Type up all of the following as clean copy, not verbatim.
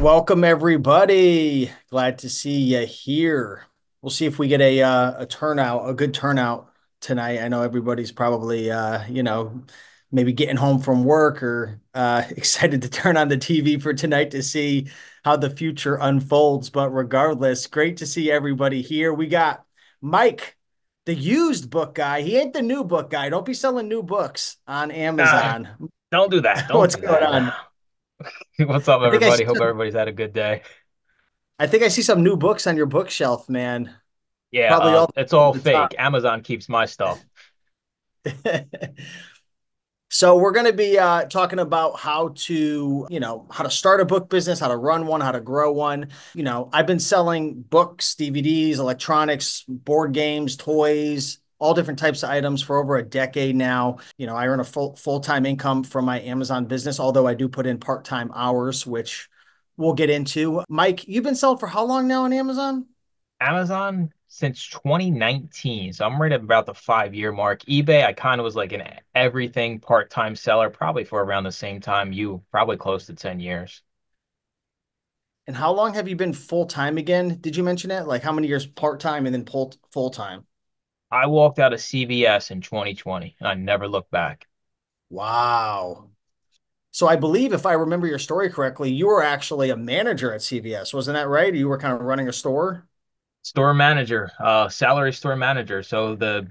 Welcome everybody. Glad to see you here. We'll see if we get a good turnout tonight. I know everybody's probably maybe getting home from work or excited to turn on the TV for tonight to see how the future unfolds. But regardless, great to see everybody here. We got Mike, the used book guy. He ain't the new book guy. Don't be selling new books on Ah, Amazon. don't do that. Don't What's do going that. on? What's up, I think I everybody? see Hope some everybody's had a good day. I think I see some new books on your bookshelf, man. Yeah, Probably all it's at all the top. fake. Amazon keeps my stuff. So we're going to be talking about how to start a book business, how to run one, how to grow one. I've been selling books, DVDs, electronics, board games, toys, all different types of items for over a decade now. I earn a full-time income from my Amazon business, although I do put in part-time hours, which we'll get into. Mike, you've been selling for how long now on Amazon? Amazon since 2019, so I'm right at about the 5 year mark. eBay, I kind of was like an everything part-time seller, probably for around the same time you, probably close to 10 years. And how long have you been full time again? Did you mention it? Like how many years part time and then full time? I walked out of CVS in 2020, and I never looked back. Wow. So I believe if I remember your story correctly, you were actually a manager at CVS. Wasn't that right? You were kind of running a store. Store manager, salary store manager. So the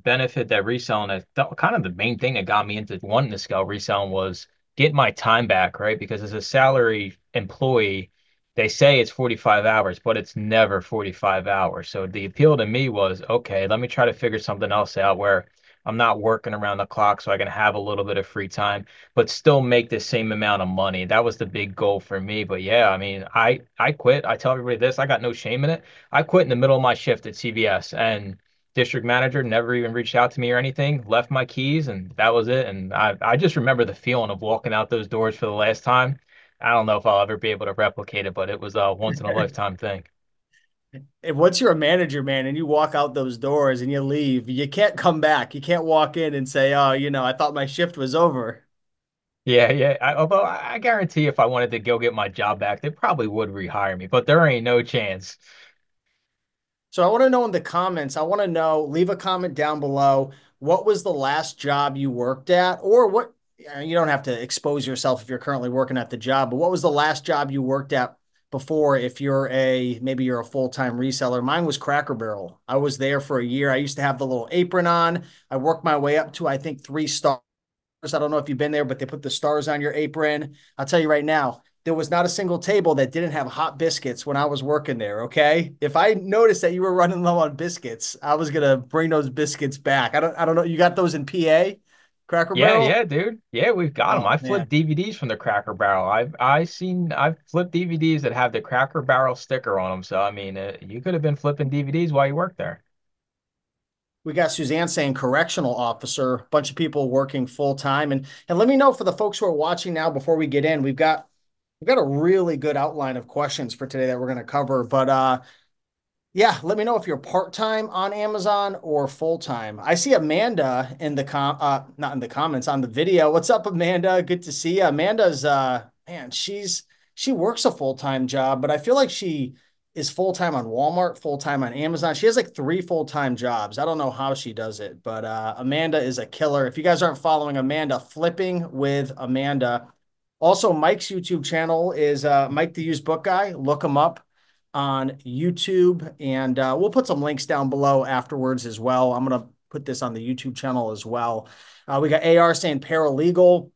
benefit that reselling is kind of the main thing that got me into wanting to scale reselling was get my time back, right? Because as a salary employee, they say it's 45 hours, but it's never 45 hours. So the appeal to me was, okay, let me try to figure something else out where I'm not working around the clock so I can have a little bit of free time, but still make the same amount of money. That was the big goal for me. But yeah, I mean, I quit. I tell everybody this, I got no shame in it. I quit in the middle of my shift at CVS, and district manager never even reached out to me or anything, left my keys, and that was it. And I just remember the feeling of walking out those doors for the last time. I don't know if I'll ever be able to replicate it, but it was a once in a lifetime thing. And once you're a manager, man, and you walk out those doors and you leave, you can't come back. You can't walk in and say, "Oh, I thought my shift was over." Yeah, yeah. Although I guarantee if I wanted to go get my job back, they probably would rehire me, but there ain't no chance. So I want to know in the comments, I want to know, leave a comment down below. What was the last job you worked at? Or what, you don't have to expose yourself if you're currently working at the job, but what was the last job you worked at before if maybe you're a full-time reseller? Mine was Cracker Barrel. I was there for a year. I used to have the little apron on. I worked my way up to, I think, 3 stars. I don't know if you've been there, but they put the stars on your apron. I'll tell you right now, there was not a single table that didn't have hot biscuits when I was working there. Okay. If I noticed that you were running low on biscuits, I was going to bring those biscuits back. I don't know. You got those in PA, Cracker Yeah, Barrel? yeah, dude. Yeah, we've got them. Oh, I flipped man. DVDs from the Cracker Barrel. I've flipped DVDs that have the Cracker Barrel sticker on them. So I mean, you could have been flipping DVDs while you worked there. We got Suzanne saying correctional officer, a bunch of people working full time. And let me know for the folks who are watching now before we get in, we've got a really good outline of questions for today that we're going to cover. But yeah, let me know if you're part-time on Amazon or full-time. I see Amanda in the not in the comments on the video. What's up, Amanda? Good to see you. Amanda's man, she works a full-time job, but I feel like she is full-time on Walmart, full-time on Amazon. She has like 3 full-time jobs. I don't know how she does it, but Amanda is a killer. If you guys aren't following Amanda, Flipping with Amanda. Also, Mike's YouTube channel is Mike the Used Book Guy. Look him up on YouTube, and we'll put some links down below afterwards as well. I'm gonna put this on the YouTube channel as well. We got AR saying paralegal.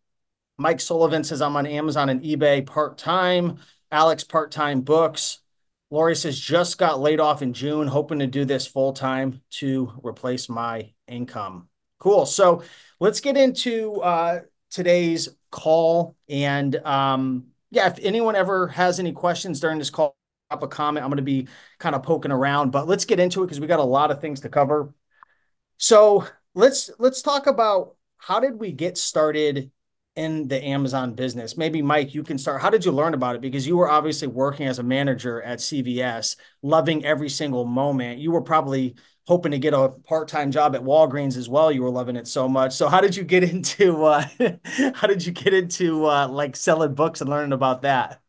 Mike Sullivan says I'm on Amazon and eBay part time. Alex part time books. Lori says just got laid off in June, hoping to do this full time to replace my income. Cool. So let's get into today's call. And yeah, if anyone ever has any questions during this call, drop a comment. I'm going to be kind of poking around, but let's get into it because we got a lot of things to cover. So let's talk about how did we get started in the Amazon business? Maybe Mike, you can start. How did you learn about it? Because you were obviously working as a manager at CVS, loving every single moment. You were probably hoping to get a part-time job at Walgreens as well. You were loving it so much. So how did you get into how did you get into like selling books and learning about that?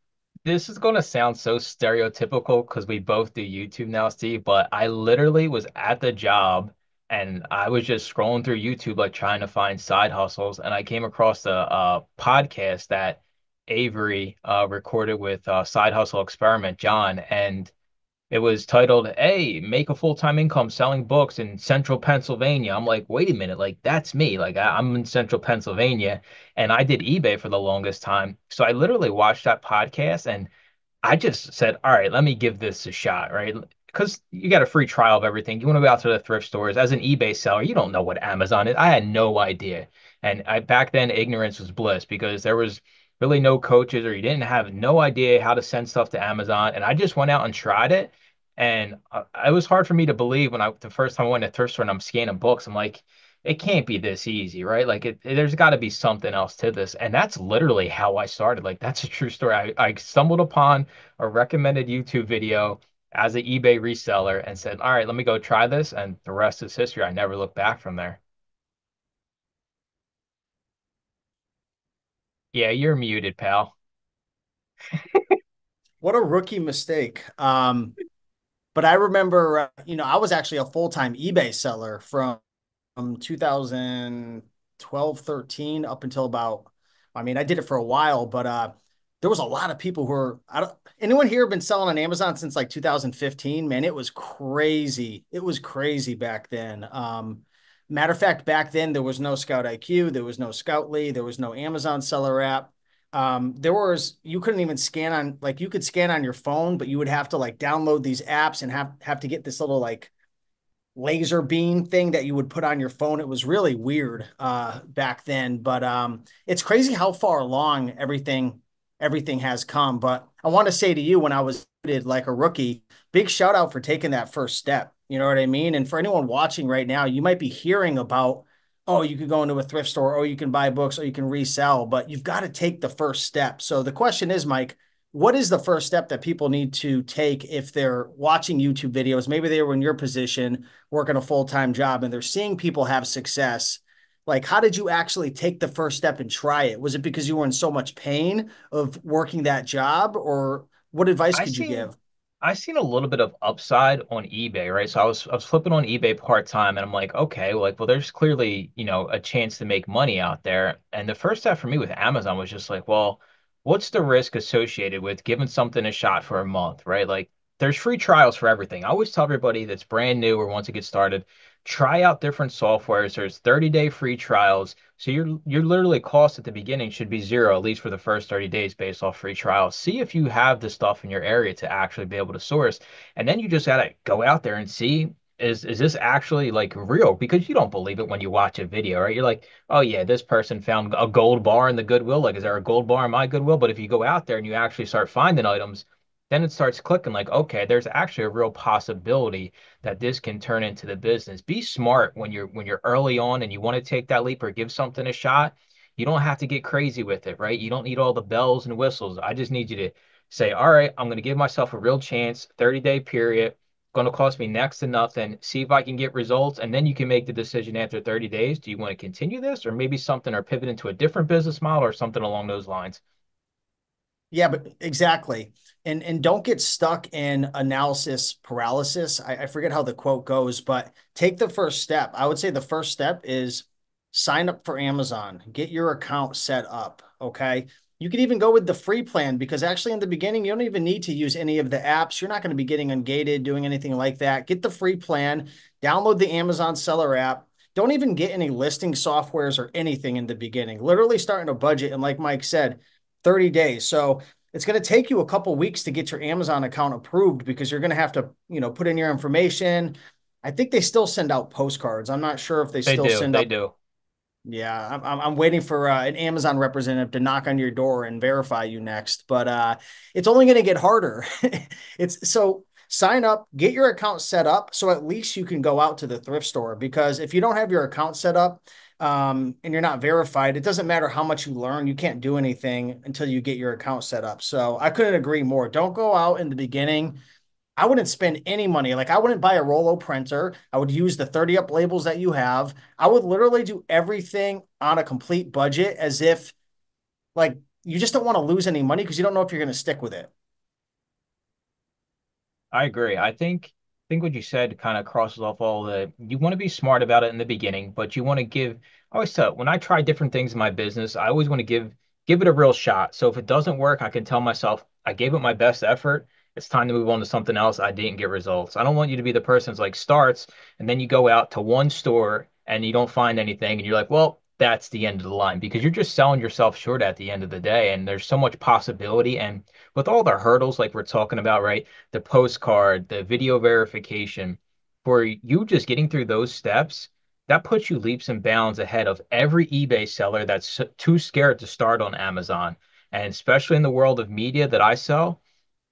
this is going to sound so stereotypical because we both do YouTube now, Steve, but I literally was at the job and I was just scrolling through YouTube, like trying to find side hustles. And I came across a podcast that Avery recorded with Side Hustle Experiment John. And it was titled, "Hey, make a full-time income selling books in Central Pennsylvania." I'm like, wait a minute, like that's me. Like I'm in Central Pennsylvania and I did eBay for the longest time. So I literally watched that podcast and I just said, all right, let me give this a shot, right? Because you got a free trial of everything. You want to go out to the thrift stores. As an eBay seller, you don't know what Amazon is. I had no idea. And back then, ignorance was bliss because there was really no coaches or you didn't have no idea how to send stuff to Amazon. And I just went out and tried it. And it was hard for me to believe when the first time I went to thrift store and I'm scanning books. I'm like, it can't be this easy, right? Like there's got to be something else to this. And that's literally how I started. Like that's a true story. I stumbled upon a recommended YouTube video as an eBay reseller and said, all right, let me go try this. And the rest is history. I never looked back from there. Yeah, you're muted, pal. What a rookie mistake. But I remember, I was actually a full-time eBay seller from 2012, 13 up until I mean, I did it for a while, but there was a lot of people who were, I don't, anyone here been selling on Amazon since like 2015? Man, it was crazy. It was crazy back then. Matter of fact, back then there was no Scout IQ, there was no Scoutly, there was no Amazon seller app. You couldn't even scan on, like you could scan on your phone, but you would have to like download these apps and have to get this little like laser beam thing that you would put on your phone. It was really weird back then, but it's crazy how far along everything has come. But I want to say to you, when I was like a rookie, big shout out for taking that first step. You know what I mean? And for anyone watching right now, you might be hearing about, oh, you could go into a thrift store, or you can buy books, or you can resell, but you've got to take the first step. So the question is, Mike, what is the first step that people need to take if they're watching YouTube videos? Maybe they were in your position working a full-time job and they're seeing people have success. Like, how did you actually take the first step and try it? Was it because you were in so much pain of working that job, or what advice I could you seen give? I seen a little bit of upside on eBay, right? So I was flipping on eBay part-time and I'm like, okay, well there's clearly, a chance to make money out there. And the first step for me with Amazon was just like, well, what's the risk associated with giving something a shot for a month, right? Like there's free trials for everything. I always tell everybody that's brand new or wants to get started, try out different softwares. There's 30-day free trials. So your literally cost at the beginning should be zero, at least for the first 30 days based off free trials. See if you have the stuff in your area to actually be able to source. And then you just gotta go out there and see is this actually like real? Because you don't believe it when you watch a video, right? You're like, oh yeah, this person found a gold bar in the Goodwill. Like, is there a gold bar in my Goodwill? But if you go out there and you actually start finding items, then it starts clicking like, okay, there's actually a real possibility that this can turn into the business. Be smart when you're early on and you want to take that leap or give something a shot. You don't have to get crazy with it, right? You don't need all the bells and whistles. I just need you to say, all right, I'm going to give myself a real chance, 30-day period. Going to cost me next to nothing. See if I can get results, and then you can make the decision after 30 days. Do you want to continue this, or maybe something, or pivot into a different business model, or something along those lines? Yeah, but exactly. And don't get stuck in analysis paralysis. I forget how the quote goes, but take the first step. I would say the first step is sign up for Amazon, get your account set up. Okay. You could even go with the free plan because actually in the beginning, you don't even need to use any of the apps. You're not going to be getting ungated, doing anything like that. Get the free plan, download the Amazon seller app. Don't even get any listing softwares or anything in the beginning. Literally starting a budget. And like Mike said, 30 days. So it's going to take you a couple weeks to get your Amazon account approved because you're going to have to, put in your information. I think they still send out postcards. I'm not sure if they They still do. send They out. do. Yeah, I'm waiting for an Amazon representative to knock on your door and verify you next, but it's only going to get harder. It's so sign up, get your account set up, so at least you can go out to the thrift store. Because if you don't have your account set up and you're not verified, it doesn't matter how much you learn, you can't do anything until you get your account set up. So I couldn't agree more. Don't go out in the beginning. I wouldn't spend any money. Like I wouldn't buy a Rolo printer. I would use the 30 up labels that you have. I would literally do everything on a complete budget as if like you just don't want to lose any money because you don't know if you're going to stick with it. I agree. I think what you said kind of crosses off all the you want to be smart about it in the beginning, but you want to give I always tell when I try different things in my business, I always want to give it a real shot. So if it doesn't work, I can tell myself I gave it my best effort. It's time to move on to something else. I didn't get results. I don't want you to be the person that's like starts and then you go out to one store and you don't find anything and you're like, well, that's the end of the line because you're just selling yourself short at the end of the day. And there's so much possibility. And with all the hurdles like we're talking about, right? The postcard, the video verification, for you just getting through those steps, that puts you leaps and bounds ahead of every eBay seller that's too scared to start on Amazon. And especially in the world of media that I sell,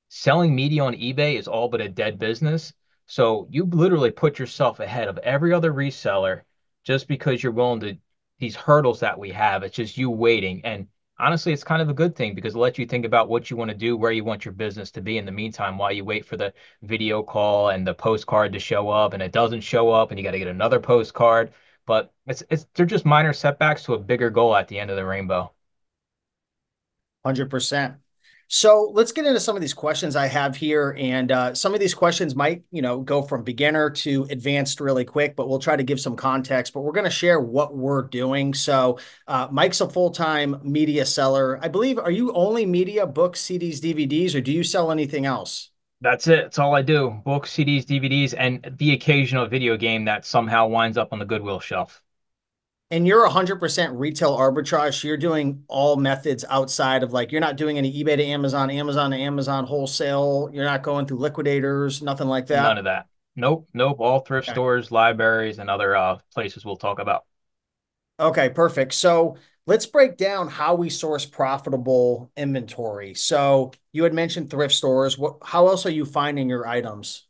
selling media on eBay is all but a dead business. So you literally put yourself ahead of every other reseller just because you're willing to these hurdles that we have. It's just you waiting. And honestly, it's kind of a good thing because it lets you think about what you want to do, where you want your business to be in the meantime while you wait for the video call and the postcard to show up and it doesn't show up and you got to get another postcard. But it's they're just minor setbacks to a bigger goal at the end of the rainbow. 100%. So let's get into some of these questions I have here. And some of these questions might, go from beginner to advanced really quick, but we'll try to give some context. But we're going to share what we're doing. So Mike's a full-time media seller. I believe, are you only media, books, CDs, DVDs, or do you sell anything else? That's it. That's all I do. Books, CDs, DVDs, and the occasional video game that somehow winds up on the Goodwill shelf. And you're 100% retail arbitrage. So you're doing all methods outside of like, you're not doing any eBay to Amazon, Amazon to Amazon wholesale. You're not going through liquidators, nothing like None that. of that. Nope, nope. All thrift Okay. stores, libraries, and other places we'll talk about. Okay, perfect. So let's break down how we source profitable inventory. So you had mentioned thrift stores. How else are you finding your items?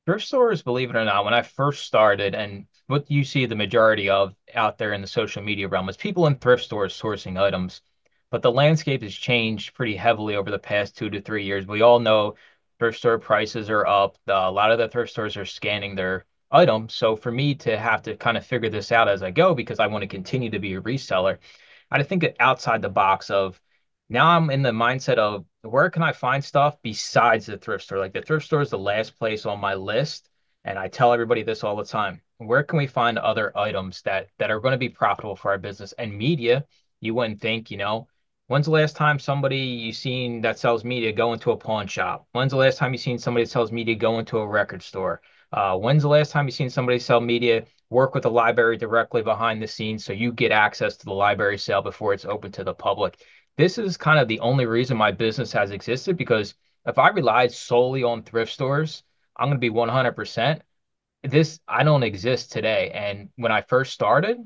Thrift stores, believe it or not, when I first started, and what you see the majority of out there in the social media realm is people in thrift stores sourcing items. But the landscape has changed pretty heavily over the past 2 to 3 years. We all know thrift store prices are up. A lot of the thrift stores are scanning their items. So for me to have to kind of figure this out as I go, because I want to continue to be a reseller, I had to think outside the box of now I'm in the mindset of where can I find stuff besides the thrift store? Like the thrift store is the last place on my list, and I tell everybody this all the time. Where can we find other items that are going to be profitable for our business? And media, you wouldn't think, when's the last time somebody you seen that sells media go into a pawn shop? When's the last time you seen somebody that sells media go into a record store? When's the last time you seen somebody sell media work with the library directly behind the scenes so you get access to the library sale before it's open to the public? This is kind of the only reason my business has existed because if I relied solely on thrift stores, I'm going to be 100%. I don't exist today. And when I first started,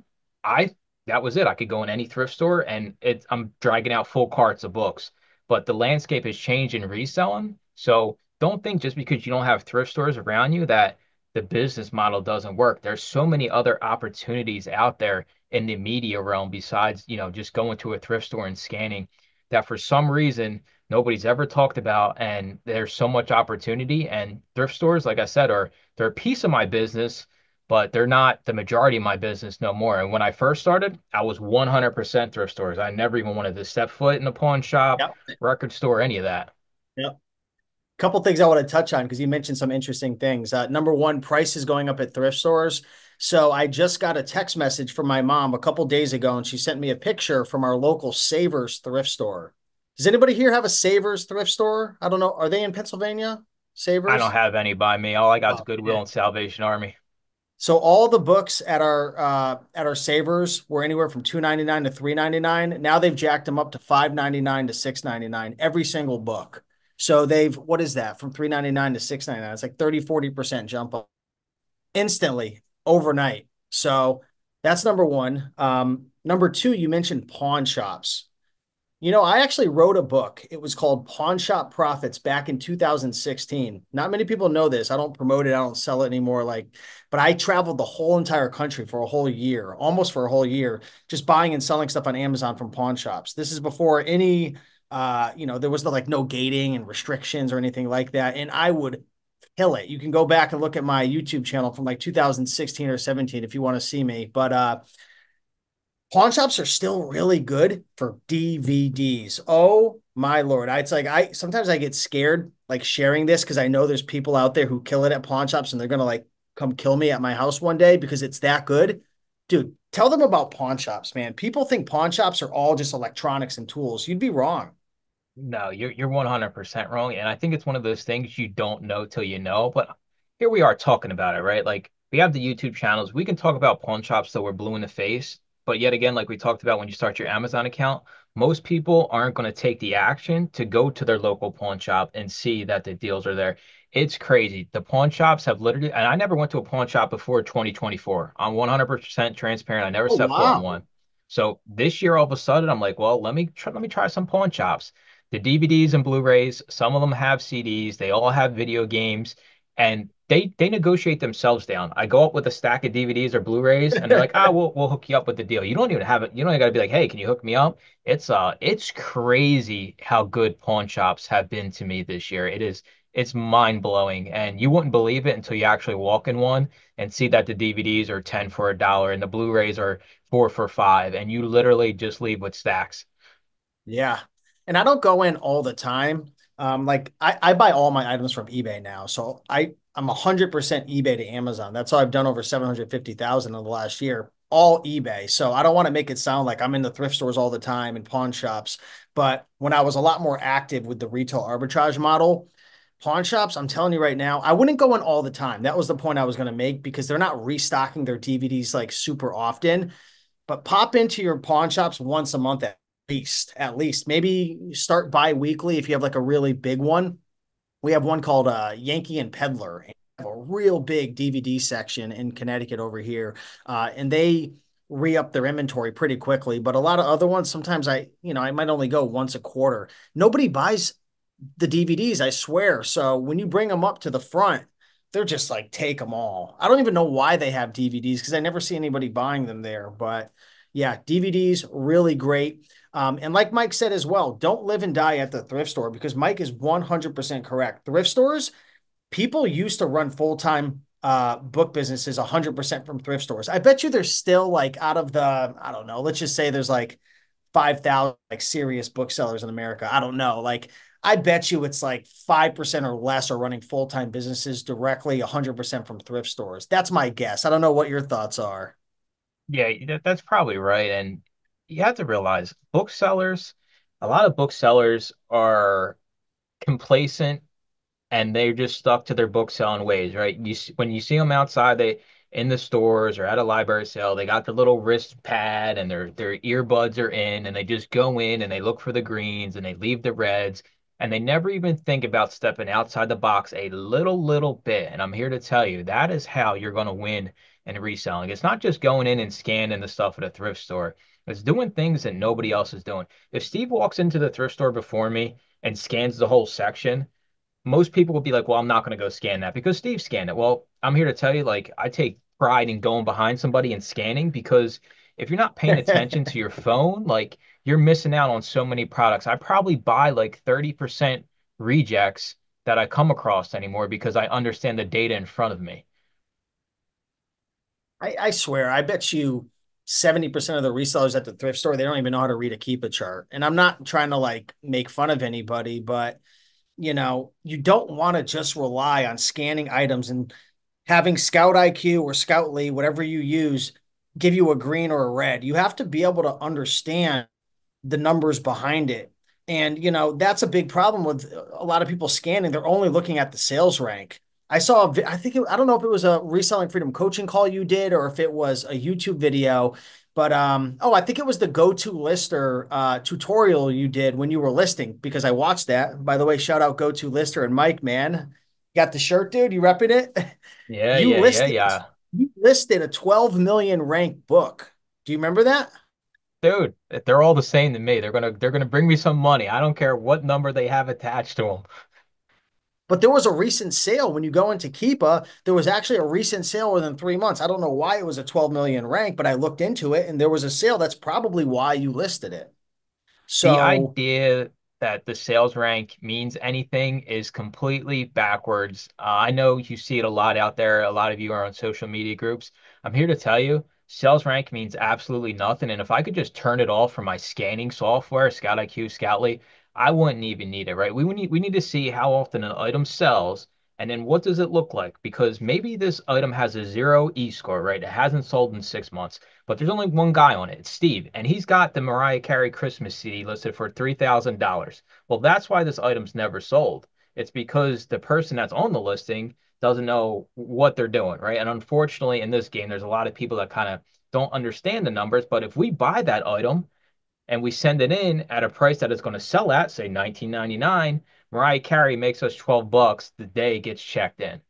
I that was it. I could go in any thrift store and I'm dragging out full carts of books. But the landscape has changed in reselling. So don't think just because you don't have thrift stores around you that the business model doesn't work. There's so many other opportunities out there in the media realm besides, just going to a thrift store and scanning that for some reason nobody's ever talked about. And there's so much opportunity. And thrift stores, like I said, they're a piece of my business, but they're not the majority of my business no more. And when I first started, I was 100% thrift stores. I never even wanted to step foot in a pawn shop, Yep. record store, any of that. Yep. Couple things I want to touch on because you mentioned some interesting things. Number one, price is going up at thrift stores. So I just got a text message from my mom a couple days ago, and she sent me a picture from our local Savers thrift store. Does anybody here have a Savers thrift store? I don't know. Are they in Pennsylvania? I don't Savers? have any by me. All I got is Oh, Goodwill man. and Salvation Army. So all the books at our Savers were anywhere from $2.99 to $3.99. Now they've jacked them up to $5.99 to $6.99 every single book. So they've what is that from $3.99 to $6.99? It's like 30-40% jump up instantly overnight. So that's number one. Number two, you mentioned pawn shops. I actually wrote a book. It was called Pawn Shop Profits back in 2016. Not many people know this. I don't promote it. I don't sell it anymore. But I traveled the whole entire country for a whole year, almost for a whole year, just buying and selling stuff on Amazon from pawn shops. This is before any, there was no gating and restrictions or anything like that. And I would kill it. You can go back and look at my YouTube channel from like 2016 or 17 if you want to see me. But Pawn shops are still really good for DVDs. Oh my Lord. It's like I sometimes I get scared like sharing this because I know there's people out there who kill it at pawn shops and they're gonna like come kill me at my house one day because it's that good. Dude, tell them about pawn shops, man. People think pawn shops are all just electronics and tools. You'd be wrong. No, you're 100% wrong, and I think it's one of those things you don't know till you know. But here we are talking about it, right? Like we have the YouTube channels. We can talk about pawn shops till we're blue in the face. But yet again, like we talked about when you start your Amazon account, most people aren't going to take the action to go to their local pawn shop and see that the deals are there. It's crazy. The pawn shops have literally, and I never went to a pawn shop before 2024. I'm 100% transparent. I never Oh, set foot in wow. one. So this year, all of a sudden, I'm like, well, let me try some pawn shops. The DVDs and Blu-rays, some of them have CDs, they all have video games, and they negotiate themselves down. I go up with a stack of DVDs or Blu-rays, and they're like, ah, we'll hook you up with the deal. You don't even have it. You don't even got to be like, hey, can you hook me up? It's crazy how good pawn shops have been to me this year. It's mind blowing, and you wouldn't believe it until you actually walk in one and see that the DVDs are 10 for a dollar and the Blu-rays are 4 for 5, and you literally just leave with stacks. Yeah. And I don't go in all the time. Like I buy all my items from eBay now. So I'm 100% eBay to Amazon. That's how I've done over 750,000 in the last year, all eBay. So I don't want to make it sound like I'm in the thrift stores all the time and pawn shops. But when I was a lot more active with the retail arbitrage model, pawn shops, I'm telling you right now, I wouldn't go in all the time. That was the point I was going to make because they're not restocking their DVDs like super often, but pop into your pawn shops once a month at least. Maybe start bi-weekly if you have like a really big one. We have one called Yankee and Peddler. And have a real big DVD section in Connecticut over here. And they re-up their inventory pretty quickly. But a lot of other ones, sometimes I might only go once a quarter. Nobody buys the DVDs, I swear. So when you bring them up to the front, they're just like take them all. I don't even know why they have DVDs because I never see anybody buying them there. But yeah, DVDs really great. And like Mike said as well, don't live and die at the thrift store because Mike is 100% correct. Thrift stores, people used to run full-time book businesses 100% from thrift stores. I bet you there's still like out of the, I don't know, let's just say there's like 5,000 like serious booksellers in America. I don't know. Like, I bet you it's like 5% or less are running full time businesses directly 100% from thrift stores. That's my guess. I don't know what your thoughts are. Yeah, that's probably right. And you have to realize booksellers, a lot of booksellers are complacent and they're just stuck to their book selling ways, right? When you see them outside, they in the stores or at a library sale, they got their little wrist pad and their earbuds are in, and they just go in and they look for the greens and they leave the reds, and they never even think about stepping outside the box a little bit. And I'm here to tell you that is how you're going to win in reselling. It's not just going in and scanning the stuff at a thrift store. It's doing things that nobody else is doing. If Steve walks into the thrift store before me and scans the whole section, most people would be like, well, I'm not going to go scan that because Steve scanned it. Well, I'm here to tell you, like, I take pride in going behind somebody and scanning because if you're not paying attention to your phone, like, you're missing out on so many products. I probably buy like 30% rejects that I come across anymore because I understand the data in front of me. I swear, I bet you 70% of the resellers at the thrift store, they don't even know how to read a Keepa chart. And I'm not trying to like make fun of anybody, but you don't want to just rely on scanning items and having Scout IQ or Scoutly, whatever you use, give you a green or a red. You have to be able to understand the numbers behind it. And, that's a big problem with a lot of people scanning. They're only looking at the sales rank. I don't know if it was a reselling freedom coaching call you did or if it was a YouTube video, but I think it was the go-to lister tutorial you did when you were listing because I watched that. By the way, shout out go-to lister and Mike, man. Got the shirt, dude. You repping it? Yeah, You yeah, yeah, listed yeah. you listed a 12 million ranked book. Do you remember that? Dude, they're all the same to me. They're gonna bring me some money. I don't care what number they have attached to them. But there was a recent sale when you go into Keepa. There was actually a recent sale within 3 months. I don't know why it was a 12 million rank, but I looked into it and there was a sale. That's probably why you listed it. The So idea that the sales rank means anything is completely backwards. I know you see it a lot out there. A lot of you are on social media groups. I'm here to tell you, sales rank means absolutely nothing. And if I could just turn it off from my scanning software, Scout IQ, Scoutly, I wouldn't even need it, right? We need to see how often an item sells and then what does it look like? Because maybe this item has a zero E-score, right? It hasn't sold in 6 months, but there's only one guy on it. It's Steve, and he's got the Mariah Carey Christmas CD listed for $3,000. Well, that's why this item's never sold. It's because the person that's on the listing doesn't know what they're doing, right? And unfortunately, in this game, there's a lot of people that kind of don't understand the numbers. But if we buy that item and we send it in at a price that it's going to sell at, say 19.99, Mariah Carey makes us 12 bucks the day it gets checked in.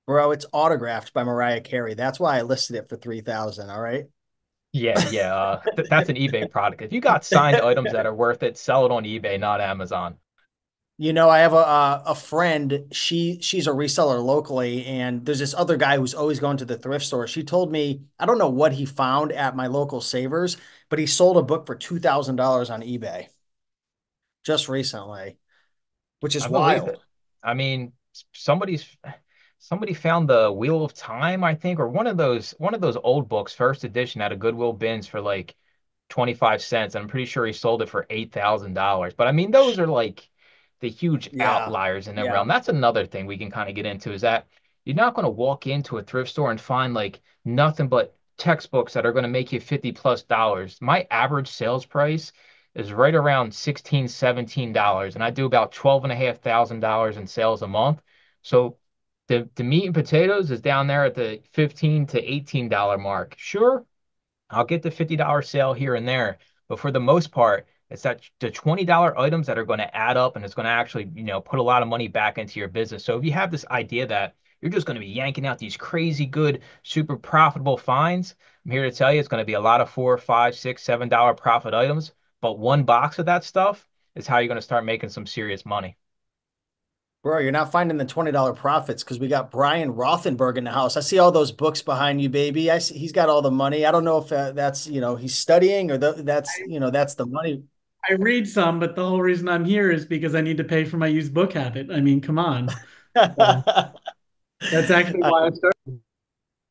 Bro, it's autographed by Mariah Carey. That's why I listed it for 3,000, all right? Yeah, yeah, that's an eBay product. If you got signed items that are worth it, sell it on eBay, not Amazon. You know, I have a friend. She's a reseller locally, and there's this other guy who's always going to the thrift store. She told me I don't know what he found at my local Savers, but he sold a book for $2,000 on eBay just recently, which is I believe wild. it. I mean, somebody found the Wheel of Time, I think, or one of those old books, first edition, at a Goodwill bins for like 25 cents. I'm pretty sure he sold it for $8,000. But I mean, those are like the huge Yeah, outliers in the yeah. realm. That's another thing we can kind of get into is that you're not going to walk into a thrift store and find like nothing but textbooks that are going to make you 50 plus dollars. My average sales price is right around 16, $17, and I do about 12 and a half thousand dollars in sales a month. So the meat and potatoes is down there at the 15 to $18 mark. Sure, I'll get the $50 sale here and there, but for the most part, it's that the $20 items that are going to add up and it's going to actually, put a lot of money back into your business. So if you have this idea that you're just going to be yanking out these crazy good, super profitable finds, I'm here to tell you it's going to be a lot of four, five, six, $7 profit items. But one box of that stuff is how you're going to start making some serious money. Bro, you're not finding the $20 profits because we got Brian Rothenberg in the house. I see all those books behind you, baby. I see he's got all the money. I don't know if that's, he's studying or that's the money. I read some, but the whole reason I'm here is because I need to pay for my used book habit. I mean, come on. So that's actually I why I started.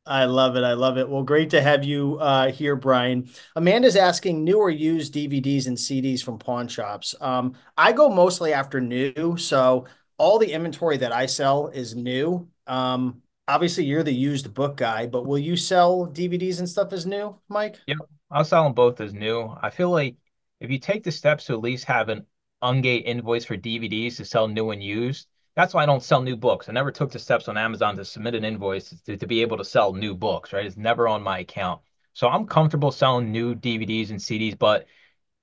I love it. I love it. Well, great to have you here, Brian. Amanda's asking new or used DVDs and CDs from pawn shops. I go mostly after new, so all the inventory that I sell is new. Obviously, you're the used book guy, but will you sell DVDs and stuff as new, Mike? Yep, I'll sell them both as new. I feel like if you take the steps to at least have an ungate invoice for DVDs to sell new and used, that's why I don't sell new books. I never took the steps on Amazon to submit an invoice to be able to sell new books, right? It's never on my account. So I'm comfortable selling new DVDs and CDs, but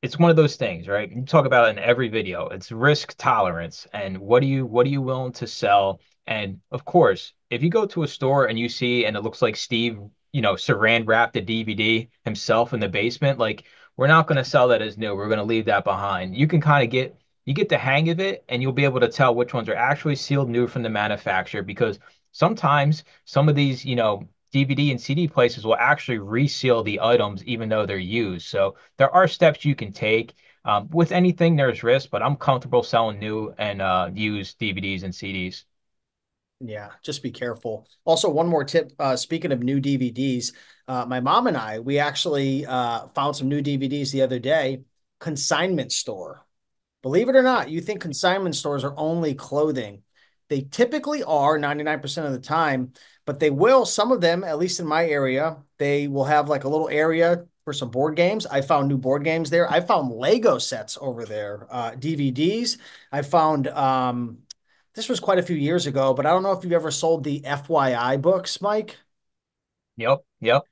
it's one of those things, right? You talk about it in every video. It's risk tolerance and what are you willing to sell? And of course, if you go to a store and you see and it looks like Steve, saran wrapped a DVD himself in the basement, like we're not going to sell that as new. We're going to leave that behind. You can kind of get the hang of it and you'll be able to tell which ones are actually sealed new from the manufacturer because sometimes some of these, DVD and CD places will actually reseal the items even though they're used. So there are steps you can take. With anything, there's risk, but I'm comfortable selling new and used DVDs and CDs. Yeah, just be careful. Also, one more tip. Speaking of new DVDs, my mom and we actually found some new DVDs the other day. Consignment store. Believe it or not, you think consignment stores are only clothing. They typically are 99% of the time, but they will, some of them, at least in my area, they will have like a little area for some board games. I found new board games there. I found Lego sets over there, DVDs. I found, this was quite a few years ago, but I don't know if you've ever sold the FYI books, Mike. Yep, yep.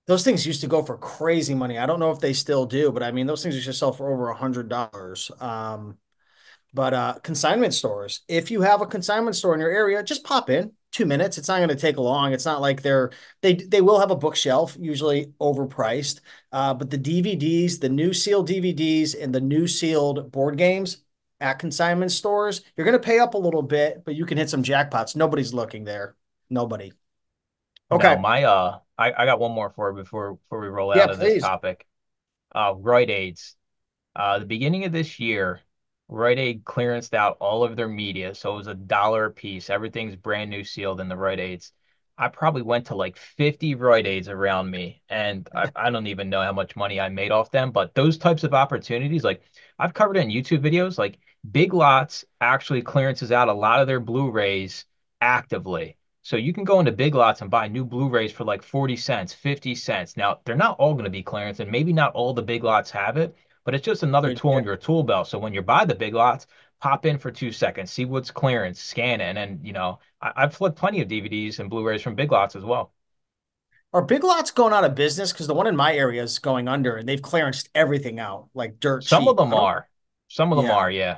Those things used to go for crazy money. I don't know if they still do, but I mean, those things used to sell for over $100. But consignment stores, if you have a consignment store in your area, just pop in 2 minutes. It's not going to take long. It's not like they will have a bookshelf, usually overpriced. But the DVDs, the new sealed DVDs and the new sealed board games at consignment stores, you're going to pay up a little bit, but you can hit some jackpots. Nobody's looking there. Nobody. Now Okay. my I got one more for you before we roll Yeah, out of this please. topic. Rite Aids. The beginning of this year, Rite Aid clearanced out all of their media, so it was $1 a piece. Everything's brand new sealed in the Rite Aids. I probably went to like 50 Rite Aids around me, and I don't even know how much money I made off them. But those types of opportunities, like I've covered in YouTube videos, like Big Lots actually clearances out a lot of their Blu-rays actively. So you can go into Big Lots and buy new Blu-rays for like 40 cents, 50 cents. Now, they're not all going to be clearance, and maybe not all the Big Lots have it, but it's just another Good. tool in your tool belt. So when you buy the Big Lots, pop in for 2 seconds, see what's clearance, scan it, and then, I've flipped plenty of DVDs and Blu-rays from Big Lots as well. Are Big Lots going out of business? Because the one in my area is going under, and they've clearanced everything out like dirt Some of cheap. them I don't. are. Some of them Yeah. are, yeah.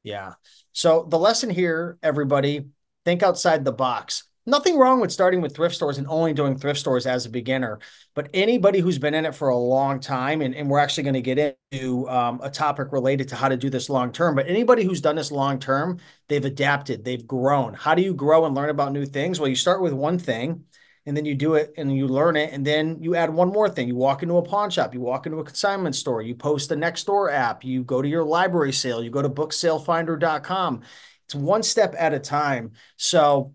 Yeah. So the lesson here, everybody, think outside the box. Nothing wrong with starting with thrift stores and only doing thrift stores as a beginner, but anybody who's been in it for a long time, and we're actually going to get into a topic related to how to do this long term, but anybody who's done this long term, they've adapted, they've grown. How do you grow and learn about new things? Well, you start with one thing and then you do it and you learn it, and then you add one more thing. You walk into a pawn shop, you walk into a consignment store, you post the next door app, you go to your library sale, you go to booksalefinder.com. It's one step at a time. So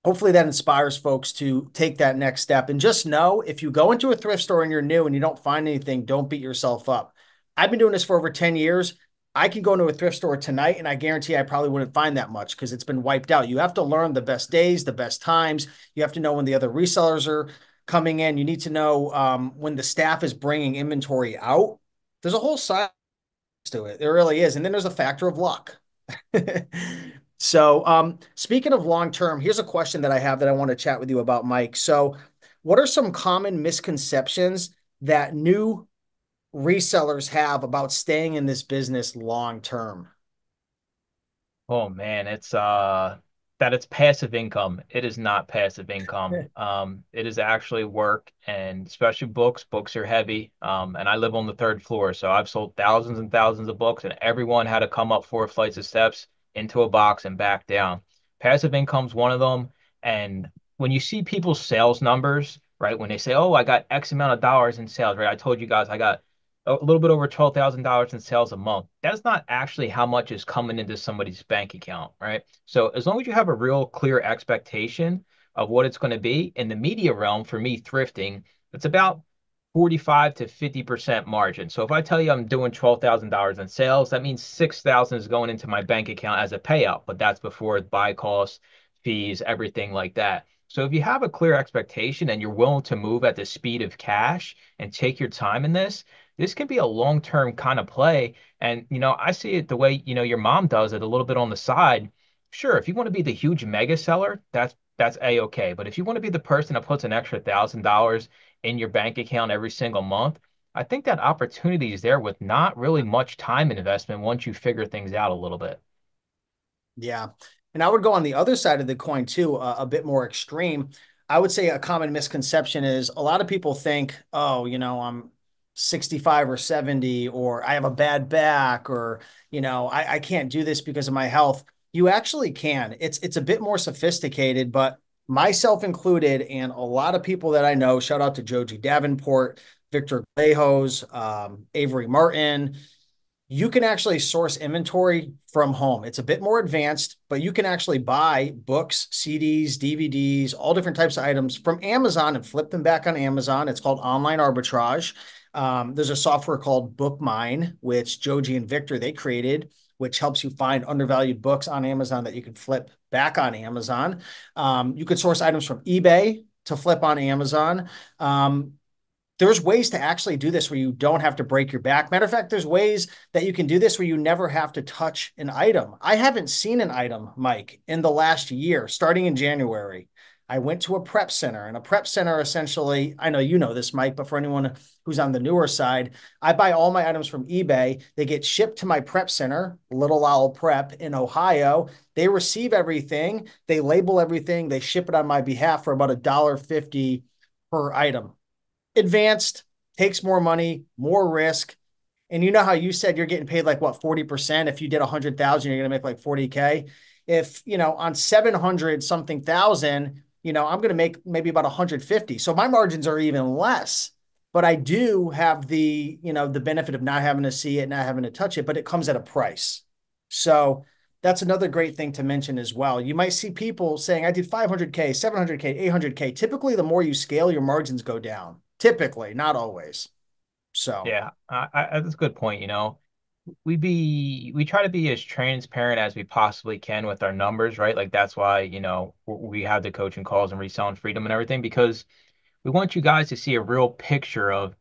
hopefully that inspires folks to take that next step. And just know, if you go into a thrift store and you're new and you don't find anything, don't beat yourself up. I've been doing this for over 10 years. I can go into a thrift store tonight and I guarantee I probably wouldn't find that much because it's been wiped out. You have to learn the best days, the best times. You have to know when the other resellers are coming in. You need to know when the staff is bringing inventory out. There's a whole science to it. There really is. And then there's a factor of luck. So, speaking of long term, here's a question that I have that I want to chat with you about, Mike. So, what are some common misconceptions that new resellers have about staying in this business long term? Oh man, it's that it's passive income. It is not passive income. It is actually work, and especially books. Books are heavy. And I live on the third floor, so I've sold thousands and thousands of books, and everyone had to come up 4 flights of steps into a box and back down. Passive income's one of them. And when you see people's sales numbers, right, when they say, "Oh, I got X amount of dollars in sales," right? I told you guys I got a little bit over $12,000 in sales a month. That's not actually how much is coming into somebody's bank account, right? So as long as you have a real clear expectation of what it's going to be in the media realm, for me, thrifting, it's about 45 to 50% margin. So if I tell you I'm doing $12,000 in sales, that means 6,000 is going into my bank account as a payout, but that's before buy costs, fees, everything like that. So if you have a clear expectation and you're willing to move at the speed of cash and take your time in this can be a long-term kind of play. And, I see it the way, your mom does it a little bit on the side. Sure, if you want to be the huge mega seller, that's a-okay. But if you want to be the person that puts an extra $1,000 in your bank account every single month, I think that opportunity is there with not really much time investment once you figure things out a little bit. Yeah. And I would go on the other side of the coin too, a bit more extreme. I would say a common misconception is a lot of people think, oh, I'm 65 or 70, or I have a bad back, or, I can't do this because of my health. You actually can. It's a bit more sophisticated, but myself included, and a lot of people that I know, shout out to Joji Davenport, Victor Glejos, Avery Martin, you can actually source inventory from home. It's a bit more advanced, but you can actually buy books, CDs, DVDs, all different types of items from Amazon and flip them back on Amazon. It's called online arbitrage. There's a software called Book Mine, which Joji and Victor they created, which helps you find undervalued books on Amazon that you can flip back on Amazon. You could source items from eBay to flip on Amazon. There's ways to actually do this where you don't have to break your back. Matter of fact, there's ways that you can do this where you never have to touch an item. I haven't seen an item, Mike, in the last year, starting in January. I went to a prep center, and a prep center essentially, I know you know this, Mike, but for anyone who's on the newer side, I buy all my items from eBay. They get shipped to my prep center, Little Owl Prep in Ohio. They receive everything, they label everything, they ship it on my behalf for about $1.50 per item. Advanced, takes more money, more risk. And you know how you said you're getting paid like what, 40%? If you did 100,000, you're going to make like 40K. If, on 700 something thousand, I'm going to make maybe about 150. So my margins are even less, but I do have the benefit of not having to see it, not having to touch it, but it comes at a price. So That's another great thing to mention as well. You might see people saying, I did 500K, 700K, 800K. Typically, the more you scale, your margins go down. Typically, not always. So, Yeah, that's a good point. We try to be as transparent as we possibly can with our numbers, right? Like that's why, we have the coaching calls and reselling freedom and everything because we want you guys to see a real picture of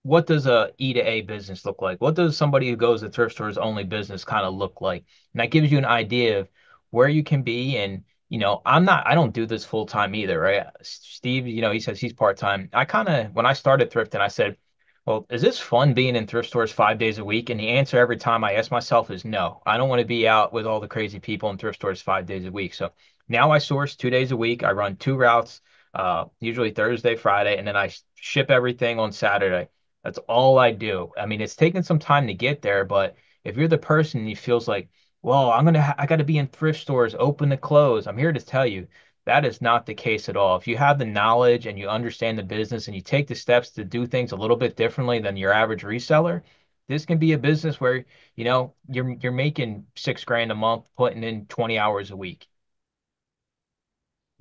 what does a E to A business look like? What does somebody who goes to thrift stores only business kind of look like? And that gives you an idea of where you can be. And, I don't do this full time either, right? Steve, he says he's part time. When I started thrifting, I said, well, is this fun being in thrift stores 5 days a week? And the answer every time I ask myself is no. I don't want to be out with all the crazy people in thrift stores 5 days a week. So now I source 2 days a week. I run two routes, usually Thursday, Friday, and then I ship everything on Saturday. That's all I do. I mean, it's taken some time to get there, but if you're the person who feels like, well, I got to be in thrift stores, open to close, I'm here to tell you that is not the case at all. If you have the knowledge and you understand the business and you take the steps to do things a little bit differently than your average reseller, this can be a business where, you're making 6 grand a month, putting in 20 hours a week.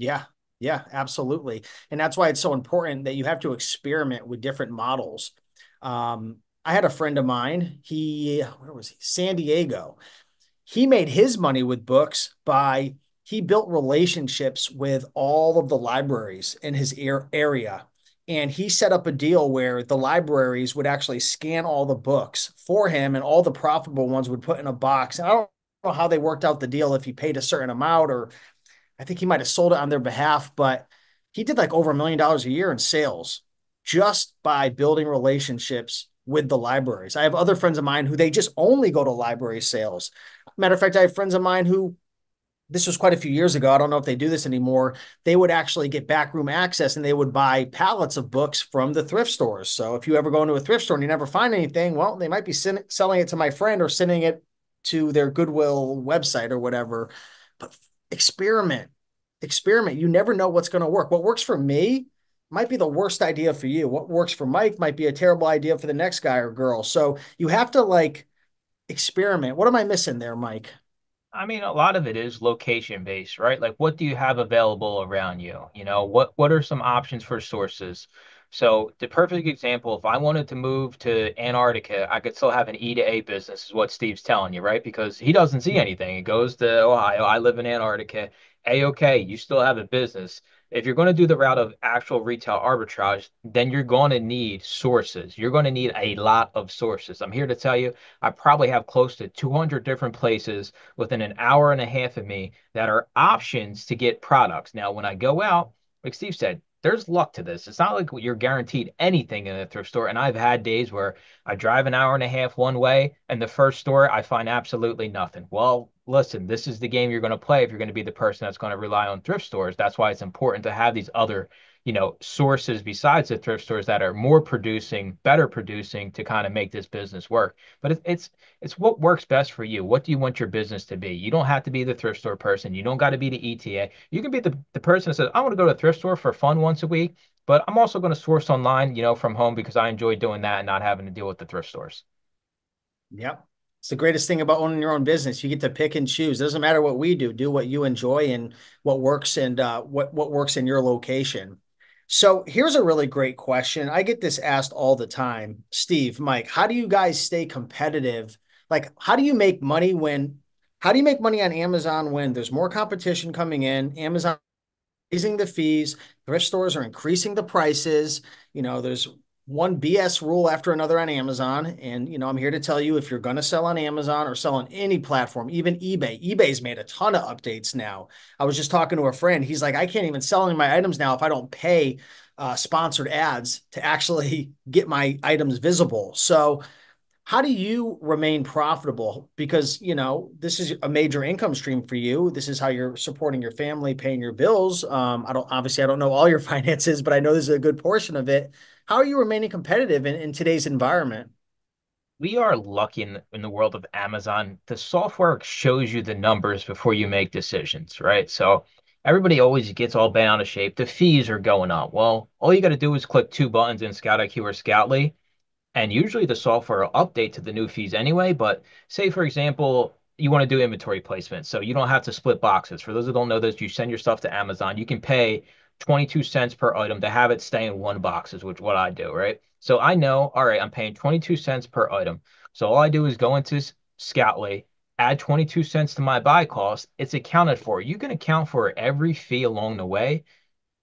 yeah, yeah, absolutely. And that's why it's so important that you have to experiment with different models. I had a friend of mine, where was he? San Diego. He made his money with books by he built relationships with all of the libraries in his area. And he set up a deal where the libraries would actually scan all the books for him and all the profitable ones would put in a box. And I don't know how they worked out the deal if he paid a certain amount or I think he might have sold it on their behalf, but he did like over $1 million a year in sales just by building relationships with the libraries. I have other friends of mine who they just only go to library sales. Matter of fact, I have friends of mine who this was quite a few years ago. I don't know if they do this anymore. They would actually get backroom access and they would buy pallets of books from the thrift stores. So if you ever go into a thrift store and you never find anything, well, they might be selling it to my friend or sending it to their Goodwill website or whatever. But experiment, experiment. You never know what's going to work. What works for me might be the worst idea for you. What works for Mike might be a terrible idea for the next guy or girl. So you have to like experiment. What am I missing there, Mike? I mean, a lot of it is location based, right? Like what do you have available around you? What are some options for sources? So the perfect example, if I wanted to move to Antarctica, I could still have an E to A business, is what Steve's telling you, right? Because he doesn't see anything. He goes to Ohio, I live in Antarctica. A-okay, you still have a business. If you're going to do the route of actual retail arbitrage, then you're going to need sources. You're going to need a lot of sources. I'm here to tell you, I probably have close to 200 different places within an hour and a half of me that are options to get products. Now, when I go out, like Steve said, there's luck to this. It's not like you're guaranteed anything in a thrift store. And I've had days where I drive an hour and a half one way, and the first store I find absolutely nothing. Well, listen, this is the game you're going to play if you're going to be the person that's going to rely on thrift stores. That's why it's important to have these other sources besides the thrift stores that are more producing, better producing to kind of make this business work. But it's what works best for you. What do you want your business to be? You don't have to be the thrift store person. You don't got to be the ETA. You can be the person that says, I want to go to a thrift store for fun once a week, but I'm also going to source online, from home because I enjoy doing that and not having to deal with the thrift stores. Yep. It's the greatest thing about owning your own business. You get to pick and choose. It doesn't matter what we do. Do what you enjoy and what works and what works in your location. So here's a really great question. I get this asked all the time. Steve, Mike, how do you guys stay competitive? Like, how do you make money on Amazon when there's more competition coming in? Amazon raising the fees, thrift stores are increasing the prices. There's one BS rule after another on Amazon. And, I'm here to tell you if you're going to sell on Amazon or sell on any platform, even eBay's made a ton of updates now. I was just talking to a friend. He's like, I can't even sell any of my items now if I don't pay sponsored ads to actually get my items visible. So, how do you remain profitable? Because, this is a major income stream for you. This is how you're supporting your family, paying your bills. I don't know all your finances, but I know this is a good portion of it. How are you remaining competitive in today's environment? We are lucky in the world of Amazon. The software shows you the numbers before you make decisions, right? So everybody always gets all bent out of shape. The fees are going up. Well, all you got to do is click two buttons in Scout IQ or Scoutly, and usually the software will update to the new fees anyway. But say, for example, you want to do inventory placement. So you don't have to split boxes. For those who don't know this, you send your stuff to Amazon. You can pay 22 cents per item to have it stay in one box, is which what I do, right? So I know, all right, I'm paying 22 cents per item. So all I do is go into Scoutly, add 22 cents to my buy cost. It's accounted for. You can account for every fee along the way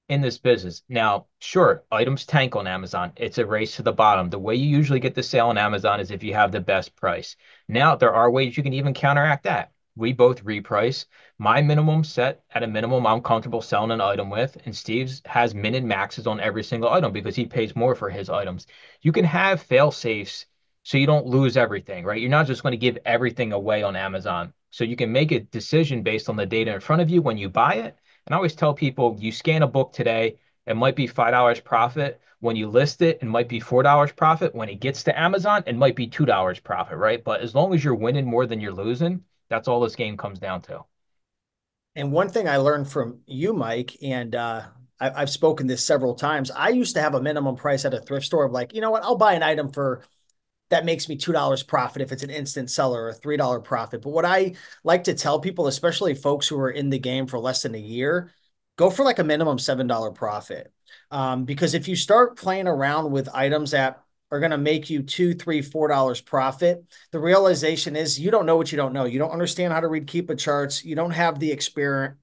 in this business. Now, sure, items tank on Amazon. It's a race to the bottom. The way you usually get the sale on Amazon is if you have the best price. Now, there are ways you can even counteract that. We both reprice. My minimum set at a minimum I'm comfortable selling an item with, and Steve's has min and maxes on every single item because he pays more for his items. You can have fail safes so you don't lose everything, right? You're not just going to give everything away on Amazon. So you can make a decision based on the data in front of you when you buy it, and I always tell people you scan a book today, it might be $5 profit. When you list it, it might be $4 profit. When it gets to Amazon, it might be $2 profit, right? But as long as you're winning more than you're losing, that's all this game comes down to. And one thing I learned from you, Mike, and I've spoken this several times. I used to have a minimum price at a thrift store of like, you know what, I'll buy an item for that makes me $2 profit if it's an instant seller or a $3 profit. But what I like to tell people, especially folks who are in the game for less than a year, go for like a minimum $7 profit. Because if you start playing around with items that are going to make you two, three, $4 profit, the realization is you don't know what you don't know. You don't understand how to read Keepa charts. You don't have the experience,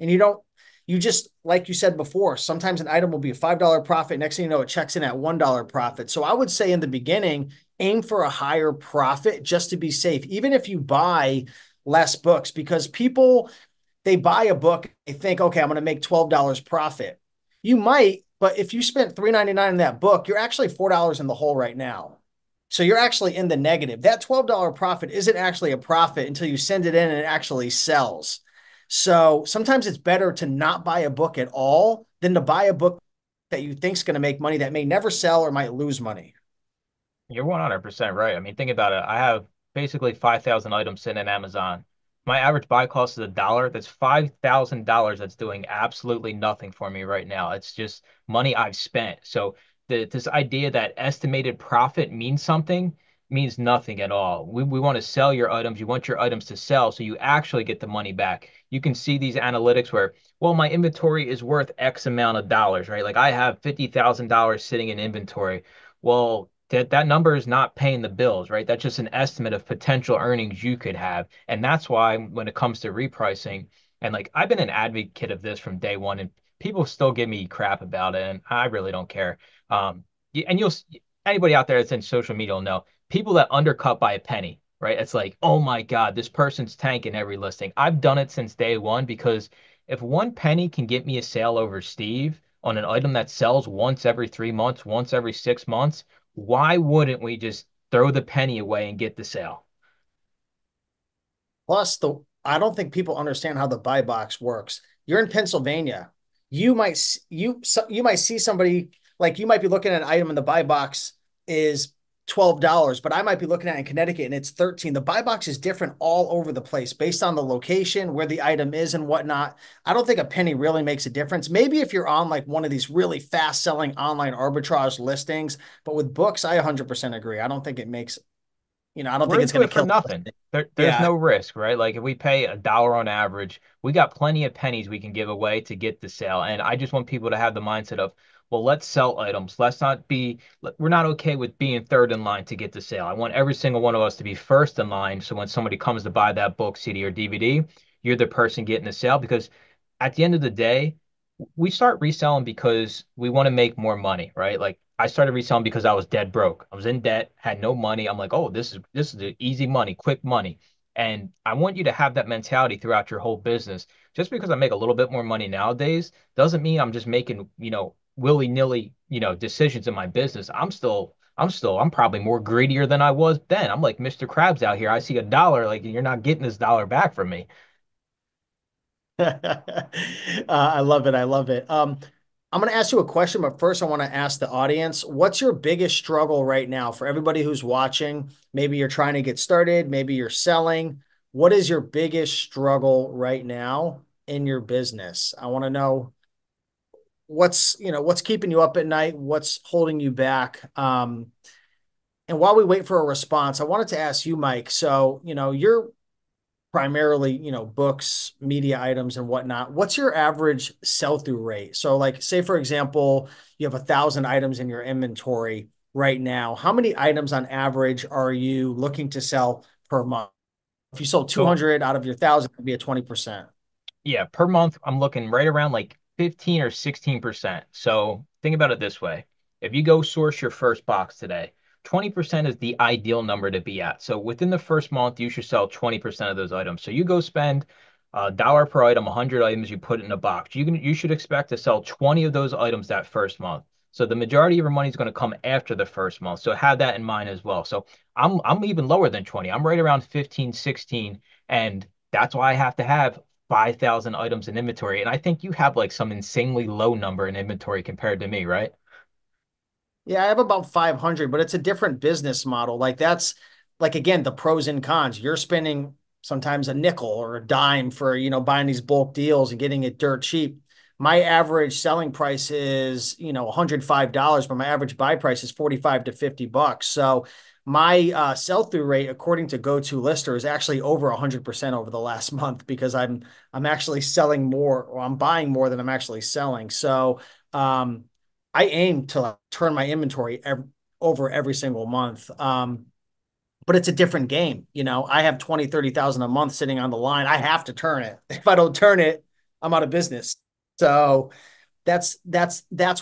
and you just, like you said before, sometimes an item will be a $5 profit. Next thing you know, it checks in at $1 profit. So I would say in the beginning, aim for a higher profit just to be safe, even if you buy less books, because people, they buy a book, they think, okay, I'm going to make $12 profit. You might, but if you spent $3.99 in that book, you're actually $4 in the hole right now. So you're actually in the negative. That $12 profit isn't actually a profit until you send it in and it actually sells. So sometimes it's better to not buy a book at all than to buy a book that you think is going to make money that may never sell or might lose money. You're 100% right. I mean, think about it. I have basically 5,000 items sitting in Amazon. My average buy cost is $1. That's $5,000 that's doing absolutely nothing for me right now. It's just money I've spent. So this idea that estimated profit means something means nothing at all. We want to sell your items. You want your items to sell so you actually get the money back. You can see these analytics where, well, my inventory is worth X amount of dollars, right? Like I have $50,000 sitting in inventory. Well, that number is not paying the bills, right? That's just an estimate of potential earnings you could have. And that's why when it comes to repricing, and like I've been an advocate of this from day one, and people still give me crap about it, and I really don't care. And anybody out there that's in social media will know people that undercut by a penny, right? It's like, oh my God, this person's tanking every listing. I've done it since day one because if one penny can get me a sale over Steve on an item that sells once every 3 months, once every 6 months, why wouldn't we just throw the penny away and get the sale? Plus, I don't think people understand how the buy box works. You're in Pennsylvania. You might see somebody, like, you might be looking at an item and the buy box is $12, but I might be looking at it in Connecticut and it's 13. The buy box is different all over the place based on the location, where the item is and whatnot. I don't think a penny really makes a difference. Maybe if you're on like one of these really fast selling online arbitrage listings, but with books, I 100% agree. I don't think it makes, I don't We're think it's into going to it for kill. nothing. There's Yeah. no risk, right? Like if we pay $1 on average, we got plenty of pennies we can give away to get the sale. And I just want people to have the mindset of, well, let's sell items. We're not okay with being third in line to get the sale. I want every single one of us to be first in line. So when somebody comes to buy that book, CD, or DVD, you're the person getting the sale because at the end of the day, we start reselling because we want to make more money, right? Like I started reselling because I was dead broke. I was in debt, had no money. I'm like, oh, this is the easy money, quick money. And I want you to have that mentality throughout your whole business. Just because I make a little bit more money nowadays doesn't mean I'm just making, willy-nilly, decisions in my business. I'm probably more greedier than I was then. I'm like Mr. Krabs out here. I see $1, like you're not getting this dollar back from me. I love it. I love it. I'm going to ask you a question, but first I want to ask the audience, what's your biggest struggle right now for everybody who's watching? Maybe you're trying to get started, maybe you're selling. What is your biggest struggle right now in your business? I want to know what's keeping you up at night, what's holding you back. And while we wait for a response, I wanted to ask you, Mike. So, you're primarily, books, media items, and whatnot. What's your average sell-through rate? So, like, say for example, you have 1,000 items in your inventory right now. How many items on average are you looking to sell per month? If you sold So 200 out of your 1,000, it'd be a 20%. yeah, per month, I'm looking right around like 15 or 16%. So think about it this way. If you go source your first box today, 20% is the ideal number to be at. So within the first month, you should sell 20% of those items. So you go spend a dollar per item, 100 items, you put it in a box. You should expect to sell 20 of those items that first month. So the majority of your money is going to come after the first month. So have that in mind as well. So I'm even lower than 20. I'm right around 15, 16, and that's why I have to have 5,000 items in inventory. And I think you have like some insanely low number in inventory compared to me, right? Yeah, I have about 500, but it's a different business model. Like that's like again, the pros and cons. You're spending sometimes a nickel or a dime for, buying these bulk deals and getting it dirt cheap. My average selling price is, $105, but my average buy price is 45 to $50. So my sell-through rate, according to Go-To Lister, is actually over 100% over the last month because I'm actually selling more, or I'm buying more than I'm actually selling. So I aim to like, turn my inventory over every single month. But it's a different game. I have 20, 30,000 a month sitting on the line. I have to turn it. If I don't turn it, I'm out of business. So that's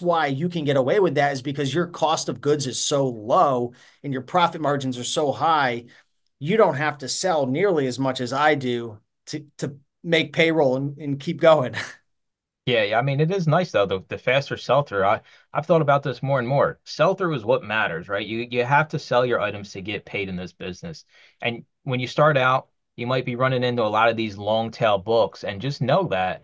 why you can get away with that, is because your cost of goods is so low and your profit margins are so high. You don't have to sell nearly as much as I do to make payroll and keep going. Yeah, yeah. I mean, it is nice though, the faster sell through. I've thought about this more and more. Sell through is what matters, right? You have to sell your items to get paid in this business. And when you start out, you might be running into a lot of these long tail books, and just know that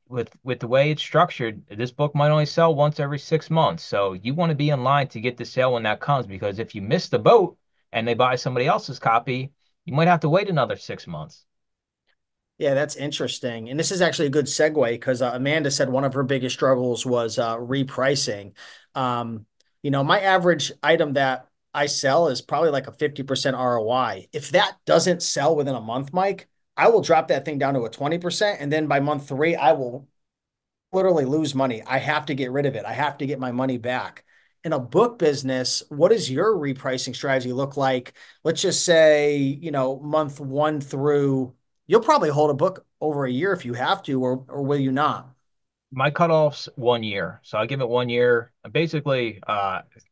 with the way it's structured, this book might only sell once every 6 months. So you want to be in line to get the sale when that comes, because if you miss the boat and they buy somebody else's copy, you might have to wait another 6 months. Yeah, that's interesting. And this is actually a good segue because Amanda said one of her biggest struggles was repricing. My average item that I sell is probably like a 50% ROI. If that doesn't sell within a month, Mike, I will drop that thing down to a 20%. And then by month three, I will literally lose money. I have to get rid of it. I have to get my money back. In a book business, what does your repricing strategy look like? Let's just say, month one through, you'll probably hold a book over a year if you have to, or will you not? My cutoff's 1 year. So I give it 1 year. I basically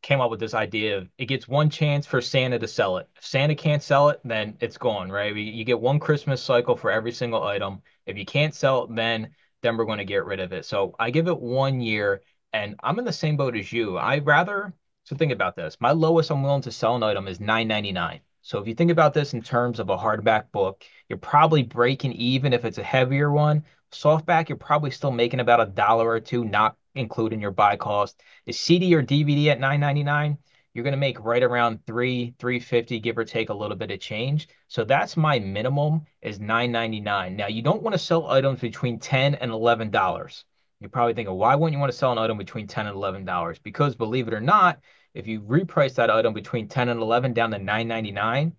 came up with this idea of it gets one chance for Santa to sell it. If Santa can't sell it, then it's gone, right? You get one Christmas cycle for every single item. If you can't sell it, then we're going to get rid of it. So I give it 1 year, and I'm in the same boat as you. So think about this. My lowest I'm willing to sell an item is 9.99. So if you think about this in terms of a hardback book, you're probably breaking even if it's a heavier one. Softback, you're probably still making about a dollar or two, not including your buy cost. Is CD or DVD at 9.99? You're gonna make right around 350, give or take a little bit of change. So that's my minimum is 9.99. Now you don't want to sell items between $10 and $11. You're probably thinking, why wouldn't you want to sell an item between $10 and $11? Because believe it or not, if you reprice that item between 10 and 11 down to 9.99,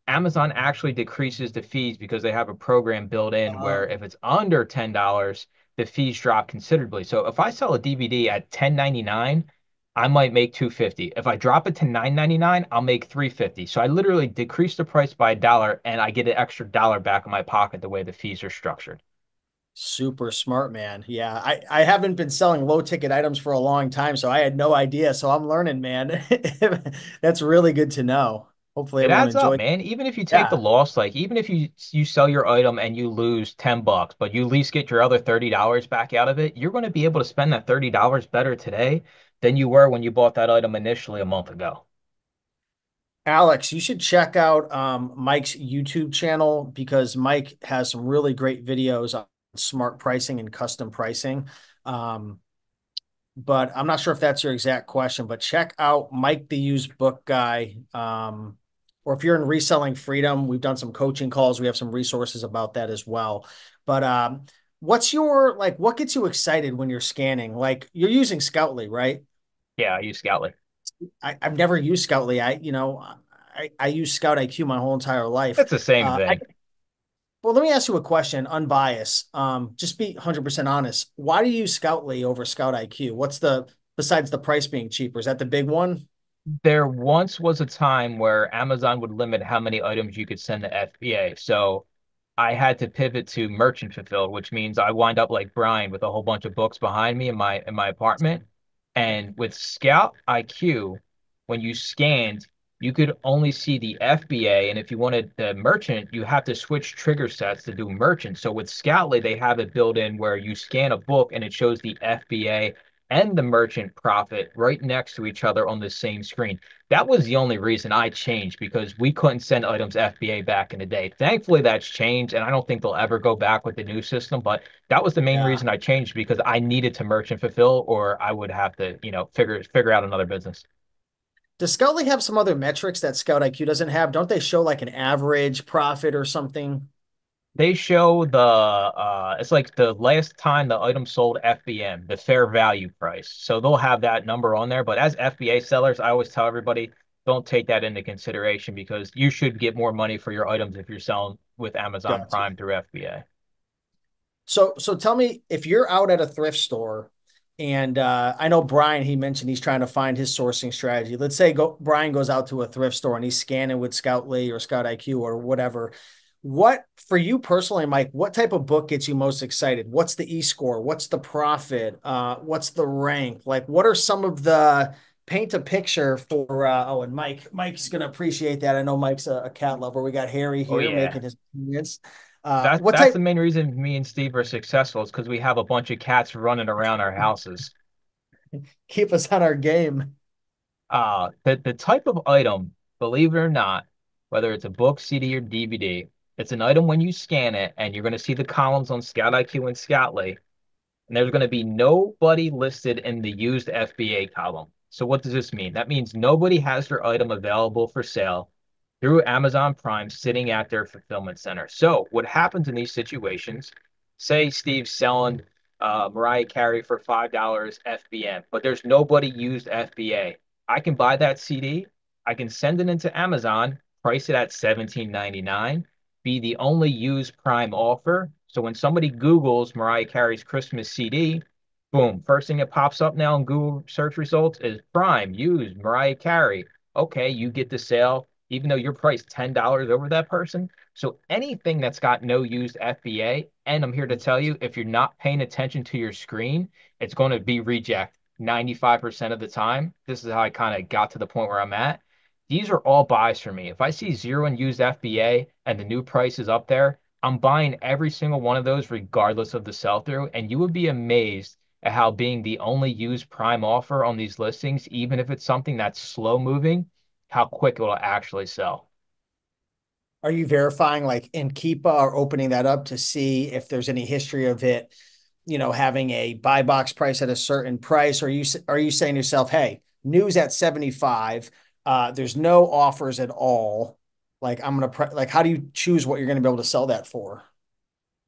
Amazon actually decreases the fees because they have a program built in where Oh, if it's under $10, the fees drop considerably. So if I sell a DVD at 10.99, I might make 250. If I drop it to 9.99, I'll make 350. So I literally decrease the price by a dollar and I get an extra dollar back in my pocket the way the fees are structured. super smart, man. Yeah, I haven't been selling low ticket items for a long time, so I had no idea. So I'm learning, man. That's really good to know. Hopefully It everyone adds up, enjoys. man. Even if you take the Yeah. loss, like even if you sell your item and you lose $10, but you at least get your other $30 back out of it, you're going to be able to spend that $30 better today than you were when you bought that item initially a month ago. Alex, you should check out Mike's YouTube channel because Mike has some really great videos on smart pricing and custom pricing. Um, but I'm not sure if that's your exact question, but check out Mike the Used Book Guy. Or if you're in reselling freedom, we've done some coaching calls. We have some resources about that as well. But what's your like what gets you excited when you're scanning? Like you're using Scoutly, right? Yeah, I use Scoutly. I've never used Scoutly. I use Scout IQ my whole entire life. It's the same Uh, I, thing. well, let me ask you a question, unbiased. Just be 100% honest. Why do you use Scoutly over Scout IQ? Besides the price being cheaper? Is that the big one? There once was a time where Amazon would limit how many items you could send to FBA. So I had to pivot to merchant fulfilled, which means I wind up like Brian with a whole bunch of books behind me in my apartment. And with Scout IQ, when you scanned, you could only see the FBA. And if you wanted the merchant, you have to switch trigger sets to do merchant. So with Scoutly, they have it built in where you scan a book and it shows the FBA and the merchant profit right next to each other on the same screen. That was the only reason I changed because we couldn't send items FBA back in the day. Thankfully, that's changed, and I don't think they'll ever go back with the new system. But that was the main Yeah. reason I changed because I needed to merchant fulfill, or I would have to, figure out another business. Does Scoutly have some other metrics that Scout IQ doesn't have? Don't they show like an average profit or something? They show it's like the last time the item sold FBM, the fair value price. So they'll have that number on there. But as FBA sellers, I always tell everybody don't take that into consideration because you should get more money for your items if you're selling with Amazon Gotcha. Prime through FBA. So tell me if you're out at a thrift store and I know Brian, he mentioned he's trying to find his sourcing strategy. Let's say Brian goes out to a thrift store and he's scanning with Scoutly or Scout IQ or whatever. What for you personally, Mike, what type of book gets you most excited? What's the e-score? What's the profit? What's the rank? Like what are some of the paint a picture for and Mike's gonna appreciate that. I know Mike's a cat lover. We got Harry Oh here yeah. making his opinions. That What that's type the main reason me and Steve are successful is because we have a bunch of cats running around our houses. keep us on our game? The type of item, believe it or not, whether it's a book, CD, or DVD, it's an item when you scan it, and you're going to see the columns on Scout IQ and Scoutly, and there's going to be nobody listed in the used FBA column. So what does this mean? That means nobody has their item available for sale through Amazon Prime sitting at their fulfillment center. So what happens in these situations, say Steve's selling Mariah Carey for $5 FBM, but there's nobody used FBA. I can buy that CD, I can send it into Amazon, price it at $17.99, be the only used Prime offer. So when somebody Googles Mariah Carey's Christmas CD, boom, first thing that pops up now in Google search results is Prime, used Mariah Carey. Okay, you get the sale, even though you're priced $10 over that person. So anything that's got no used FBA, and I'm here to tell you, if you're not paying attention to your screen, it's going to be reject 95% of the time. This is how I kind of got to the point where I'm at. These are all buys for me. If I see zero and used FBA and the new price is up there, I'm buying every single one of those regardless of the sell through. And you would be amazed at how being the only used prime offer on these listings, even if it's something that's slow moving, how quick it will actually sell. Are you verifying like in Keepa or opening that up to see if there's any history of it, having a buy box price at a certain price? Or are you saying to yourself, hey, news at 75, there's no offers at all. Like like how do you choose what you're gonna be able to sell that for?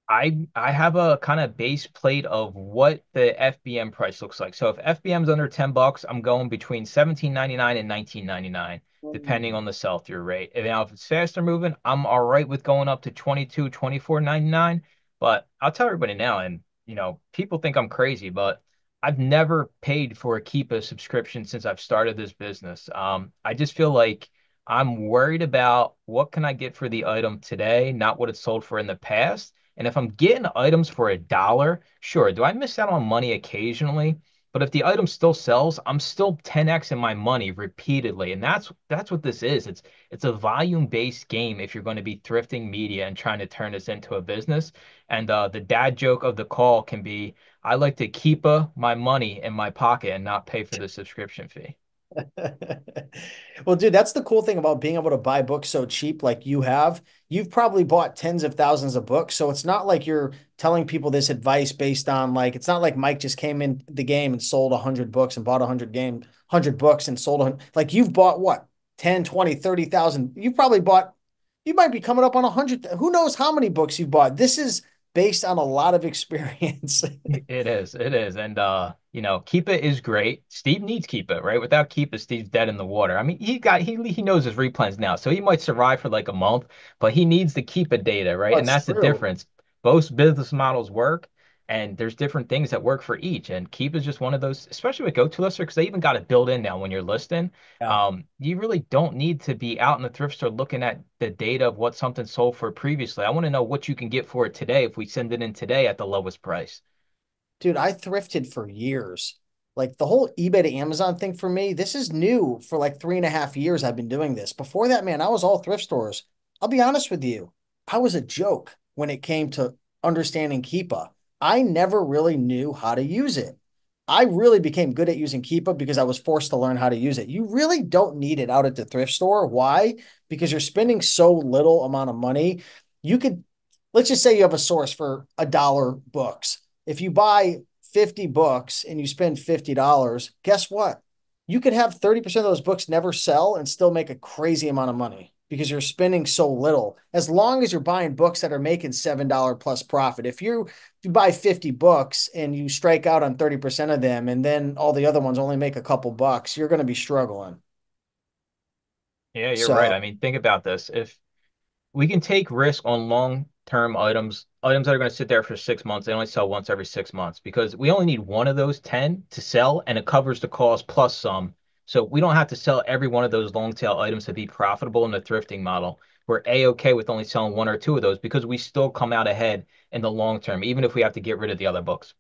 I have a kind of base plate of what the FBM price looks like. So if FBM's under $10, I'm going between 17.99 and 19.99, depending on the sell-through rate. And now if it's faster moving, I'm all right with going up to 22, 24.99. But I'll tell everybody now, and people think I'm crazy, but I've never paid for a Keepa subscription since I've started this business. I just feel like I'm worried about what can I get for the item today, not what it's sold for in the past. And if I'm getting items for $1, sure, do I miss out on money occasionally? But if the item still sells, I'm still 10x in my money repeatedly. And that's what this is. It's a volume-based game if you're going to be thrifting media and trying to turn this into a business. And the dad joke of the call can be, I like to keep my money in my pocket and not pay for the subscription fee. Well, dude, that's the cool thing about being able to buy books so cheap like you have. You've probably bought tens of thousands of books. So it's not like you're telling people this advice based on like, it's not like Mike just came in the game and sold 100 books and bought 100 books and sold 100. Like you've bought what? 10, 20, 30,000. You probably bought, you might be coming up on 100. Who knows how many books you bought? This is based on a lot of experience. It is, it is. And Keepa is great. Steve needs Keepa, right? Without Keepa, Steve's dead in the water. I mean, he knows his replens now, so he might survive for like a month, but he needs the Keepa data, right? And That's that's the true. difference. Both business models work, and there's different things that work for each. And Keepa is just one of those, especially with GoToLister, because they even got it built in now when you're listing. Yeah. You really don't need to be out in the thrift store looking at the data of what something sold for previously. I want to know what you can get for it today if we send it in today at the lowest price. Dude, I thrifted for years. Like the whole eBay to Amazon thing for me, this is new for like 3.5 years. I've been doing this. Before that, man, I was all thrift stores. I'll be honest with you. I was a joke when it came to understanding Keepa. I never really knew how to use it. I really became good at using Keepa because I was forced to learn how to use it. You really don't need it out at the thrift store. Why? Because you're spending so little amount of money. You could, let's just say you have a source for $1 books. If you buy 50 books and you spend $50, guess what? You could have 30% of those books never sell and still make a crazy amount of money because you're spending so little. As long as you're buying books that are making $7 plus profit. If you buy 50 books and you strike out on 30% of them and then all the other ones only make a couple bucks, you're going to be struggling. Yeah, you're right. I So mean, think about this. If we can take risk on long-term items that are going to sit there for 6 months, they only sell once every 6 months because we only need one of those 10 to sell and it covers the cost plus some. So we don't have to sell every one of those long tail items to be profitable in the thrifting model. We're A-okay with only selling one or two of those because we still come out ahead in the long term, even if we have to get rid of the other books.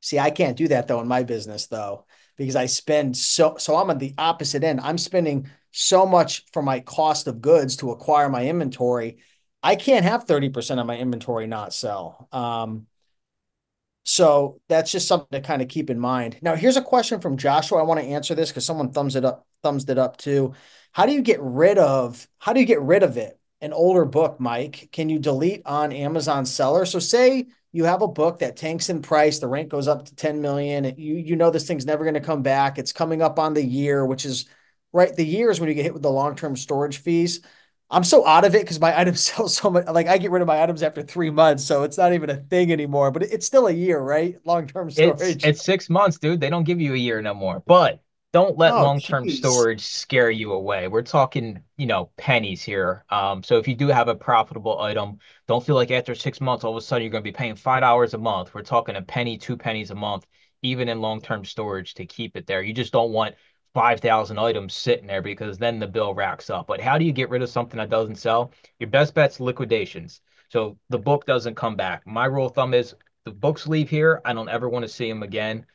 see, I can't do that though in my business though, because I spend so I'm on the opposite end. I'm spending so much for my cost of goods to acquire my inventory. I can't have 30% of my inventory not sell. So that's just something to kind of keep in mind. Now, here's a question from Joshua. I want to answer this because someone thumbs it up too. How do you get rid of it? An older book, Mike. Can you delete on Amazon seller? So say you have a book that tanks in price, the rank goes up to 10 million. You know this thing's never going to come back. It's coming up on the year, which is right. The year is when you get hit with the long-term storage fees. I'm so out of it because my items sell so much. Like I get rid of my items after 3 months, so it's not even a thing anymore. But it's still a year, right? Long-term It's storage. it's 6 months, dude. They don't give you a year no more. But don't let Oh, long-term geez. storage scare you away. We're talking, pennies here. So if you do have a profitable item, don't feel like after 6 months, all of a sudden you're going to be paying $5 a month. We're talking a penny, 2 pennies a month, even in long-term storage to keep it there. You just don't want 5,000 items sitting there because then the bill racks up. But how do you get rid of something that doesn't sell? Your best bet's liquidations. So the book doesn't come back. My rule of thumb is the books leave here. I don't ever want to see them again.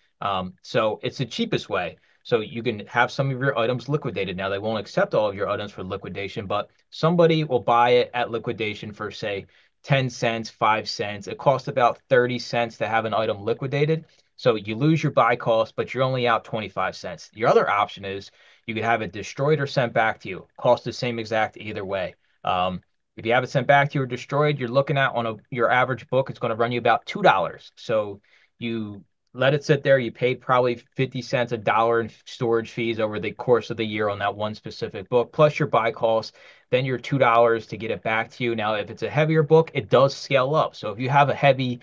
So it's the cheapest way. So you can have some of your items liquidated. Now they won't accept all of your items for liquidation, but somebody will buy it at liquidation for say 10 cents, 5 cents. It costs about 30 cents to have an item liquidated. So you lose your buy cost, but you're only out 25 cents. Your other option is you could have it destroyed or sent back to you. Cost the same exact either way. If you have it sent back to you or destroyed, you're looking at your average book, it's going to run you about $2. So you let it sit there. You paid probably 50 cents, $1 in storage fees over the course of the year on that one specific book, plus your buy costs, then your $2 to get it back to you. Now, if it's a heavier book, it does scale up. So if you have a heavy,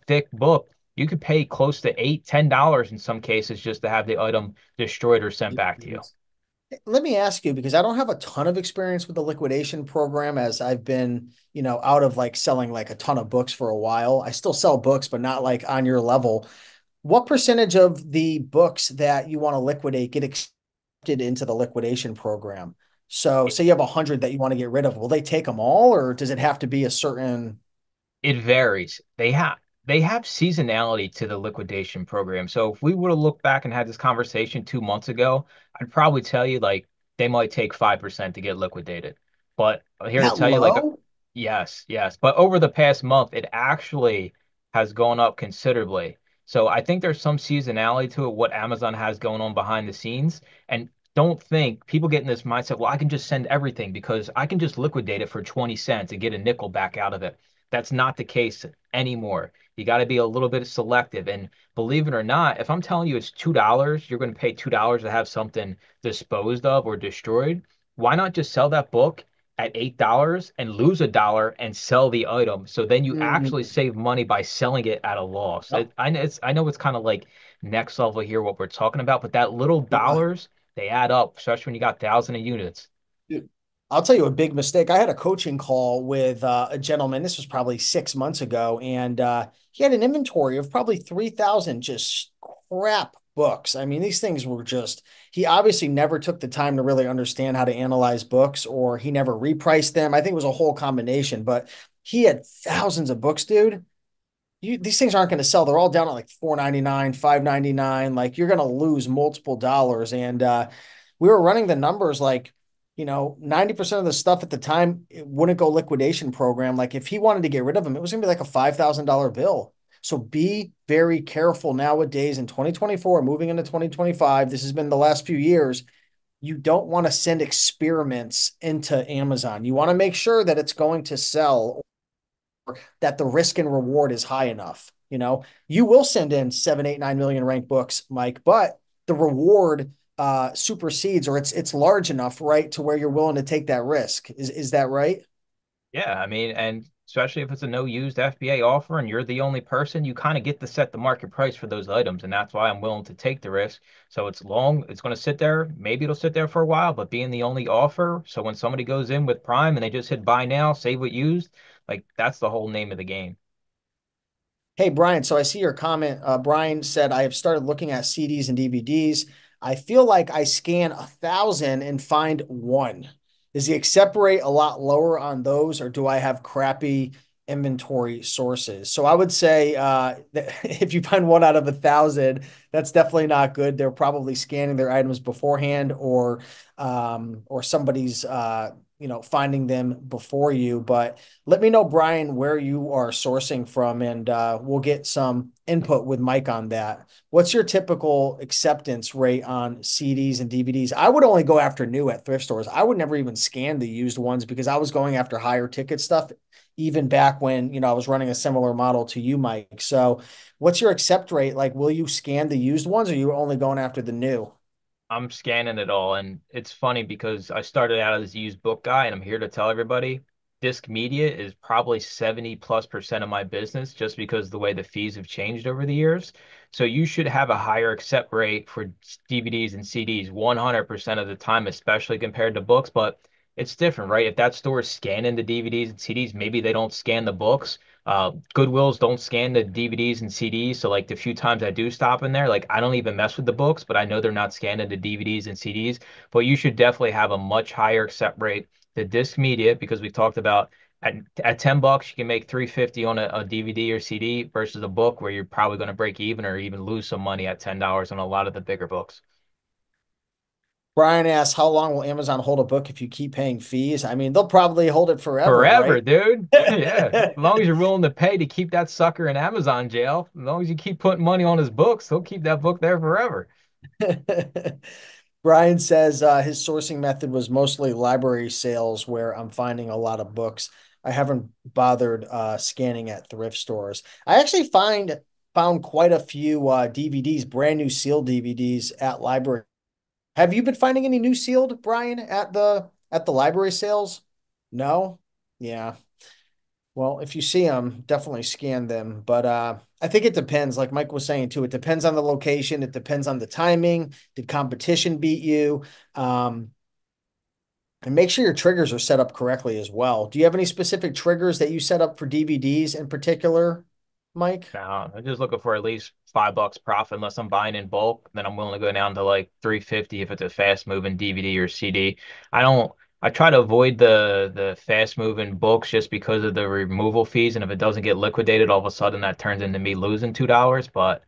thick book, you could pay close to $8, $10 in some cases just to have the item destroyed or sent back to you. Let me ask you because I don't have a ton of experience with the liquidation program as I've been, out of like selling like a ton of books for a while. I still sell books, but not like on your level. What percentage of the books that you want to liquidate get accepted into the liquidation program? So, say you have 100 that you want to get rid of. Will they take them all, or does it have to be a certain? It varies. They have seasonality to the liquidation program. So if we would have looked back and had this conversation 2 months ago, I'd probably tell you like they might take 5% to get liquidated. But I'm here to That tell you like low? yes, yes. But over the past month, it actually has gone up considerably. So I think there's some seasonality to it, what Amazon has going on behind the scenes. And don't think people get in this mindset, well, I can just send everything because I can just liquidate it for 20 cents and get a nickel back out of it. That's not the case anymore. You got to be a little bit selective. And believe it or not, if I'm telling you it's $2, you're going to pay $2 to have something disposed of or destroyed. Why not just sell that book at $8 and lose $1 and sell the item. So then you actually Mhm. save money by selling it at a loss. Yep. I know it's kind of like next level here what we're talking about, but that little Yeah. dollars they add up, especially when you got thousands of units. Dude, I'll tell you a big mistake. I had a coaching call with a gentleman. This was probably 6 months ago, and he had an inventory of probably 3,000 just crap books. I mean, these things were just, he obviously never took the time to really understand how to analyze books, or he never repriced them. I think it was a whole combination, but he had thousands of books, dude. These things aren't going to sell. They're all down at like 4.99, 5.99. Like you're going to lose multiple dollars. And we were running the numbers like, 90% of the stuff at the time it wouldn't go liquidation program. Like if he wanted to get rid of them, it was going to be like a $5,000 bill. So be very careful nowadays in 2024, moving into 2025. This has been the last few years. You don't want to send experiments into Amazon. You want to make sure that it's going to sell, that the risk and reward is high enough. You will send in 7, 8, 9 million ranked books, Mike, but the reward supersedes, or it's large enough, right, to where you're willing to take that risk. Is that right? Yeah, I mean, and especially if it's a no used FBA offer and you're the only person, you kind of get to set the market price for those items. And that's why I'm willing to take the risk. So it's long, it's going to sit there. Maybe it'll sit there for a while, but being the only offer. So when somebody goes in with Prime and they just hit buy now, save what used, like that's the whole name of the game. Hey, Brian, so I see your comment. Brian said, I have started looking at CDs and DVDs. I feel like I scan 1,000 and find one. Is the accept rate a lot lower on those, or do I have crappy inventory sources? So I would say that if you find one out of 1,000, that's definitely not good. They're probably scanning their items beforehand, or somebody's finding them before you. But let me know, Brian, where you are sourcing from, and we'll get some input with Mike on that. What's your typical acceptance rate on CDs and DVDs? I would only go after new at thrift stores. I would never even scan the used ones because I was going after higher ticket stuff, even back when, I was running a similar model to you, Mike. So what's your accept rate? Like, will you scan the used ones, or are you only going after the new? I'm scanning it all, and it's funny because I started out as a used book guy, and I'm here to tell everybody disc media is probably 70+% of my business just because the way the fees have changed over the years. So you should have a higher accept rate for DVDs and CDs 100% of the time, especially compared to books. But it's different, right? If that store is scanning the DVDs and CDs, maybe they don't scan the books. Goodwills don't scan the DVDs and CDs. So like the few times I do stop in there, like I don't even mess with the books, but I know they're not scanning the DVDs and CDs. But you should definitely have a much higher accept rate. The disc media, because we talked about at $10, you can make 350 on a DVD or CD versus a book where you're probably going to break even or even lose some money at $10 on a lot of the bigger books. Brian asks, how long will Amazon hold a book if you keep paying fees? I mean, they'll probably hold it forever, Forever, right? dude. Yeah. As long as you're willing to pay to keep that sucker in Amazon jail, as long as you keep putting money on his books, he'll keep that book there forever. Brian says his sourcing method was mostly library sales, where I'm finding a lot of books. I haven't bothered scanning at thrift stores. I actually found quite a few DVDs, brand new sealed DVDs at library. Have you been finding any new sealed, Brian, at the library sales? No? Yeah. Well, if you see them, definitely scan them. But I think it depends. Like Mike was saying too, it depends on the location. It depends on the timing. Did competition beat you? Um, and make sure your triggers are set up correctly as well. Do you have any specific triggers that you set up for DVDs in particular, Mike? No, I'm just looking for at least $5 profit unless I'm buying in bulk. Then I'm willing to go down to like 350 if it's a fast moving DVD or CD. I don't I try to avoid the fast moving books just because of the removal fees. And if it doesn't get liquidated, all of a sudden that turns into me losing $2. But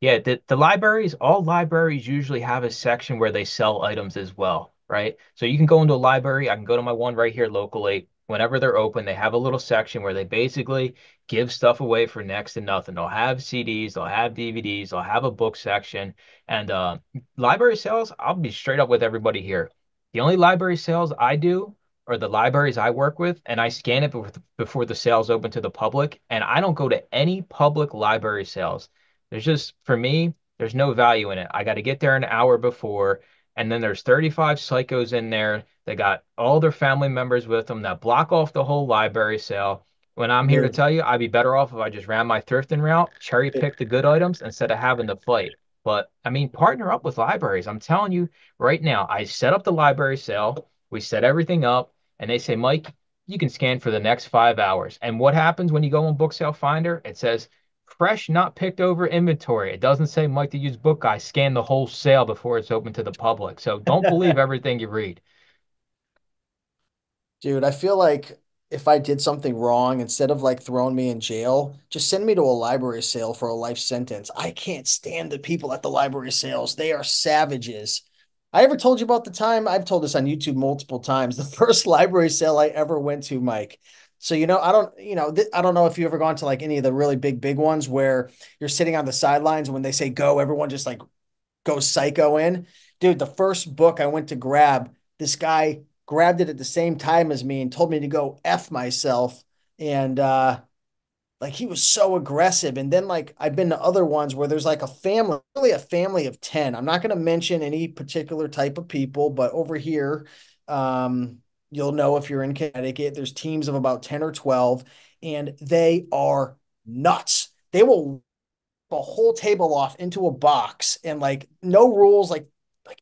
yeah, the libraries, all libraries usually have a section where they sell items as well, right? So you can go into a library. I can go to my one right here locally. Whenever they're open, they have a little section where they basically give stuff away for next to nothing. They'll have CDs, they'll have DVDs, they'll have a book section. And library sales, I'll be straight up with everybody here. The only library sales I do are the libraries I work with, and I scan it before the sales open to the public. And I don't go to any public library sales. There's just, for me, there's no value in it. I got to get there an hour before. And then there's 35 psychos in there. They got all their family members with them that block off the whole library sale. When I'm here to Dude, tell you, I'd be better off if I just ran my thrifting route, cherry pick the good items instead of having to fight. But I mean, partner up with libraries. I'm telling you right now, I set up the library sale. We set everything up, and they say, Mike, you can scan for the next 5 hours. And what happens when you go on Book Sale Finder? It says fresh, not picked over inventory. It doesn't say Mike the Used Book Guy scan the whole sale before it's open to the public. So don't believe everything you read. dude, I feel like if I did something wrong, instead of like throwing me in jail, just send me to a library sale for a life sentence. I can't stand the people at the library sales. They are savages. I ever told you about the time? I've told this on YouTube multiple times. The first library sale I ever went to, Mike. So, I don't know if you ever gone to like any of the really big ones where you're sitting on the sidelines and when they say go, everyone just like go psycho in. Dude, the first book I went to grab, this guy grabbed it at the same time as me and told me to go F myself. And like he was so aggressive. And then like I've been to other ones where there's like a family, really a family of 10. I'm not going to mention any particular type of people, but over here, you'll know if you're in Connecticut, there's teams of about 10 or 12, and they are nuts. They will a whole table off into a box and like no rules, like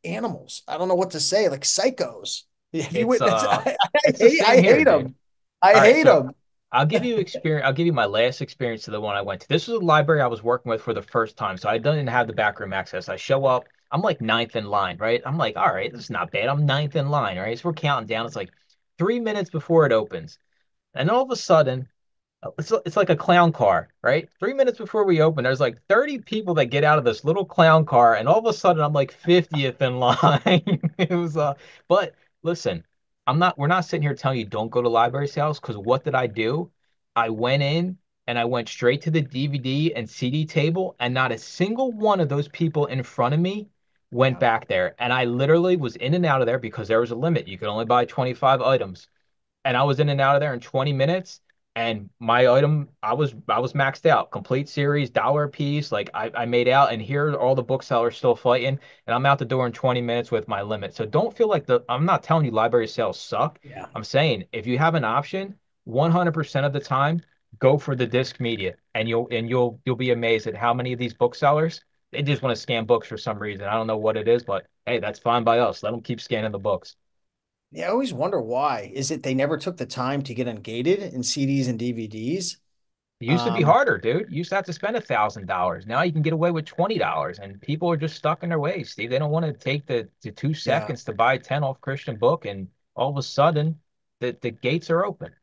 animals. I don't know what to say, like psychos. Have you It's witnessed? uh I it's the hate, same I here, hate dude. them. I All right, hate so them. I'll give you my last experience to the one I went to. This was a library I was working with for the first time. So I didn't have the backroom access. I show up, I'm like ninth in line, right? I'm like, all right, this is not bad. I'm ninth in line, right? So we're counting down. It's like 3 minutes before it opens. And all of a sudden, it's like a clown car, right? 3 minutes before we open, there's like 30 people that get out of this little clown car, and all of a sudden I'm like 50th in line. It was but listen, we're not sitting here telling you don't go to library sales because what did I do? I went in and I went straight to the DVD and CD table, and not a single one of those people in front of me went Yeah. back there. And I literally was in and out of there because there was a limit. You could only buy 25 items and I was in and out of there in 20 minutes. And my item, I was maxed out, complete series, dollar a piece. Like I made out, and here are all the booksellers still fighting, and I'm out the door in 20 minutes with my limit. So don't feel like I'm not telling you library sales suck. Yeah. I'm saying if you have an option, 100% of the time, go for the disc media, and you'll be amazed at how many of these booksellers they just want to scan books for some reason. I don't know what it is, but hey, that's fine by us. Let them keep scanning the books. Yeah, I always wonder why. Is it they never took the time to get ungated in CDs and DVDs? It used to be Um, harder, dude. You used to have to spend $1,000. Now you can get away with $20, and people are just stuck in their ways, Steve. They don't want to take the two yeah. seconds to buy 10 off Christian book, and all of a sudden the gates are open.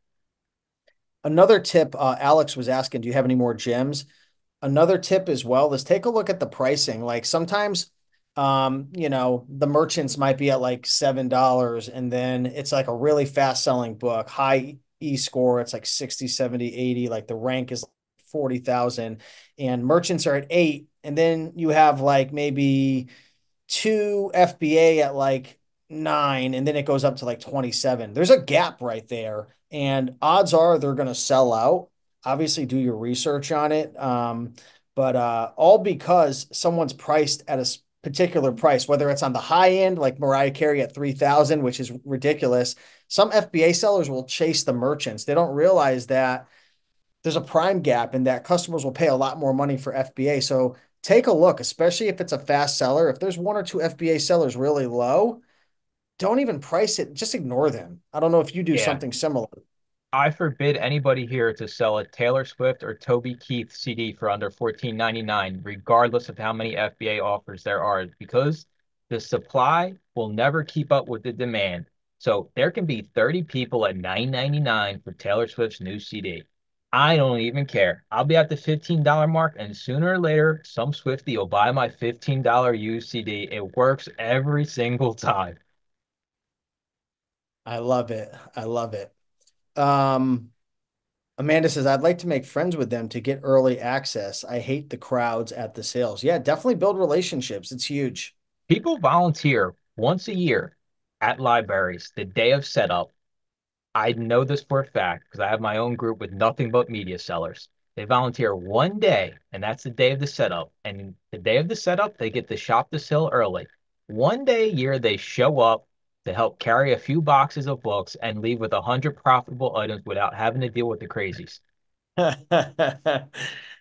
Another tip, Alex was asking, do you have any more gems? Another tip as well is take a look at the pricing. Like sometimes, the merchants might be at like $7 and then it's like a really fast selling book, high E score. It's like 60, 70, 80. Like the rank is 40,000 and merchants are at 8. And then you have like maybe two FBA at like 9, and then it goes up to like 27. There's a gap right there. And odds are they're going to sell out. Obviously, do your research on it. But all because someone's priced at a particular price, whether it's on the high end, like Mariah Carey at 3,000, which is ridiculous. Some FBA sellers will chase the merchants. They don't realize that there's a prime gap and that customers will pay a lot more money for FBA. So take a look, especially if it's a fast seller. If there's one or two FBA sellers really low, don't even price it. Just ignore them. I don't know if you do Yeah. something similar. I forbid anybody here to sell a Taylor Swift or Toby Keith CD for under 14.99, regardless of how many FBA offers there are, because the supply will never keep up with the demand. So there can be 30 people at 9.99 for Taylor Swift's new CD. I don't even care. I'll be at the $15 mark, and sooner or later, some Swifty will buy my $15 used CD. It works every single time. I love it. I love it. Um, Amanda says, I'd like to make friends with them to get early access. I hate the crowds at the sales. Yeah, definitely build relationships. It's huge. People volunteer once a year at libraries the day of setup. I know this for a fact because I have my own group with nothing but media sellers. They volunteer one day, and that's the day of the setup. And the day of the setup, they get to shop the sale early. One day a year, they show up to help carry a few boxes of books and leave with 100 profitable items without having to deal with the crazies.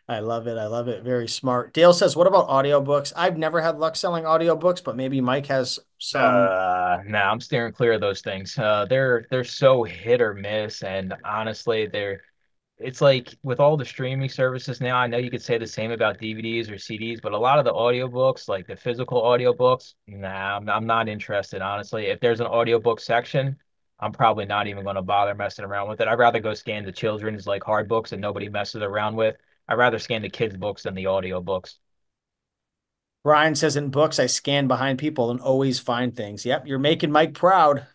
I love it. I love it. Very smart. Dale says, what about audiobooks? I've never had luck selling audiobooks, but maybe Mike has some. Nah, I'm steering clear of those things. They're so hit or miss, and honestly, it's like with all the streaming services now, I know you could say the same about DVDs or CDs, but a lot of the audiobooks, like the physical audiobooks, nah, I'm not interested, honestly. If there's an audiobook section, I'm probably not even going to bother messing around with it. I'd rather go scan the children's like hard books that nobody messes around with. I'd rather scan the kids' books than the audiobooks. Brian says, in books, I scan behind people and always find things. Yep, you're making Mike proud.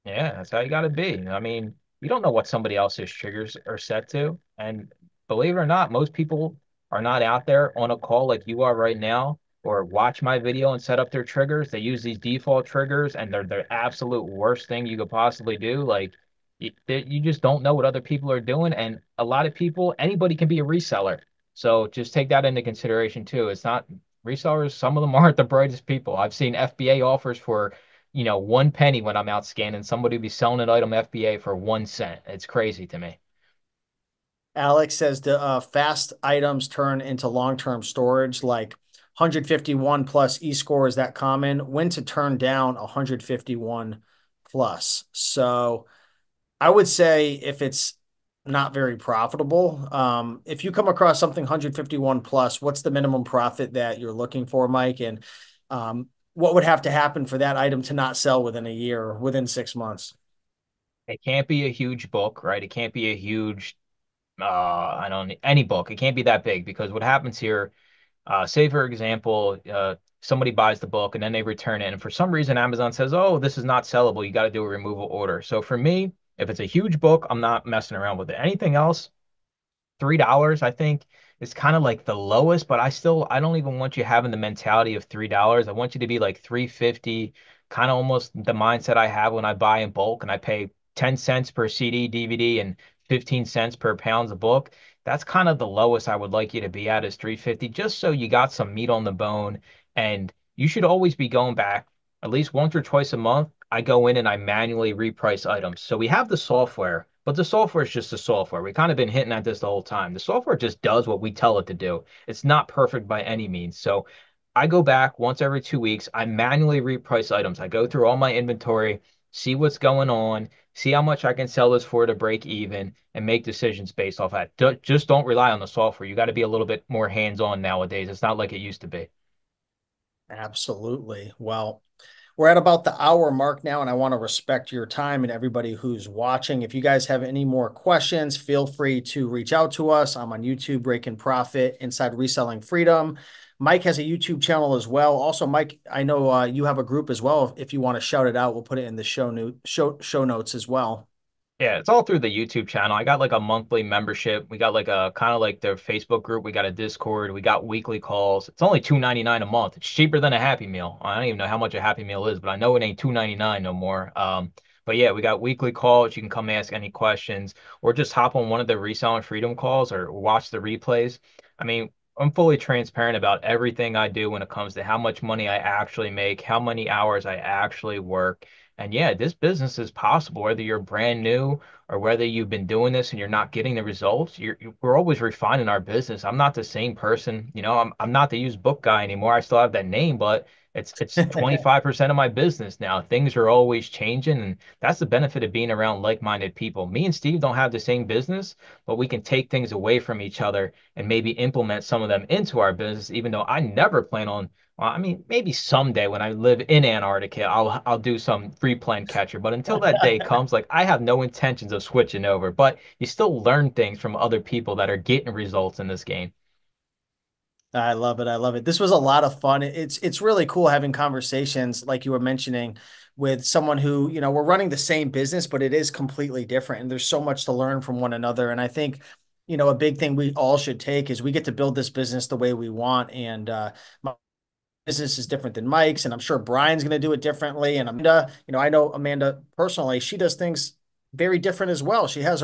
Yeah, that's how you got to be. I mean, you don't know what somebody else's triggers are set to. And believe it or not, most people are not out there on a call like you are right now or watch my video and set up their triggers. They use these default triggers and they're the absolute worst thing you could possibly do. Like, you just don't know what other people are doing. And a lot of people, anybody can be a reseller. So just take that into consideration too. It's not resellers, some of them aren't the brightest people. I've seen FBA offers for 1 penny when I'm out scanning. Somebody be selling an item FBA for 1 cent. It's crazy to me. Alex says, the fast items turn into long-term storage, like 151 plus e-score is that common? When to turn down 151 plus? So I would say if it's not very profitable, if you come across something 151 plus, what's the minimum profit that you're looking for, Mike? And what would have to happen for that item to not sell within a year or within 6 months? It can't be a huge book, right? It can't be a huge, I don't any book. It can't be that big because what happens here, say for example, somebody buys the book and then they return it, and for some reason Amazon says, "Oh, this is not sellable. You got to do a removal order." So for me, if it's a huge book, I'm not messing around with it. Anything else, $3, I think, is kind of like the lowest, but I don't even want you having the mentality of $3. I want you to be like 350, kind of almost the mindset I have when I buy in bulk and I pay 10 cents per CD, DVD, and 15 cents per pounds a book. That's kind of the lowest I would like you to be at is 350, just so you got some meat on the bone. And you should always be going back at least once or twice a month. I go in and I manually reprice items. So we have the software, but the software is just the software. We've kind of been hitting at this the whole time. The software just does what we tell it to do. It's not perfect by any means. So I go back once every 2 weeks. I manually reprice items. I go through all my inventory, see what's going on, see how much I can sell this for to break even, and make decisions based off that. Just don't rely on the software. You got to be a little bit more hands-on nowadays. It's not like it used to be. Absolutely. Well, we're at about the hour mark now, and I want to respect your time and everybody who's watching. If you guys have any more questions, feel free to reach out to us. I'm on YouTube, Breaking Profit, Inside Reselling Freedom. Mike has a YouTube channel as well. Also, Mike, I know you have a group as well. If you want to shout it out, we'll put it in the show notes as well. Yeah, it's all through the YouTube channel. I got like a monthly membership. We got like a kind of like their Facebook group. We got a Discord. We got weekly calls. It's only $2.99 a month. It's cheaper than a Happy Meal. I don't even know how much a Happy Meal is, but I know it ain't $2.99 no more. But yeah, we got weekly calls. You can come ask any questions or just hop on one of the Reselling Freedom calls or watch the replays. I mean, I'm fully transparent about everything I do when it comes to how much money I actually make, how many hours I actually work. And yeah, this business is possible, whether you're brand new or whether you've been doing this and you're not getting the results. We're always refining our business. I'm not the same person. I'm not the used book guy anymore. I still have that name, but it's 25% of my business now. Things are always changing, and that's the benefit of being around like-minded people. Me and Steve don't have the same business, but we can take things away from each other and maybe implement some of them into our business, even though I never plan on well, I mean, maybe someday when I live in Antarctica, I'll do some free plan catcher. But until that day comes, like I have no intentions of switching over. But you still learn things from other people that are getting results in this game. I love it. I love it. This was a lot of fun. It's really cool having conversations like you were mentioning with someone who, we're running the same business, but it is completely different. And there's so much to learn from one another. And I think, a big thing we all should take is we get to build this business the way we want. And my business is different than Mike's, and I'm sure Brian's going to do it differently. And Amanda, I know Amanda personally, she does things very different as well. She has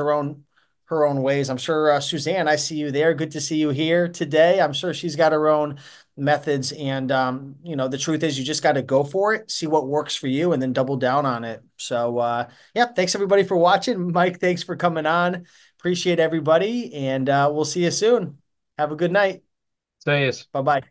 her own ways. I'm sure Suzanne, I see you there. Good to see you here today. I'm sure she's got her own methods, and the truth is, you just got to go for it, see what works for you, and then double down on it. So, yeah, thanks everybody for watching. Mike, thanks for coming on. Appreciate everybody, and we'll see you soon. Have a good night. So yes. Bye bye.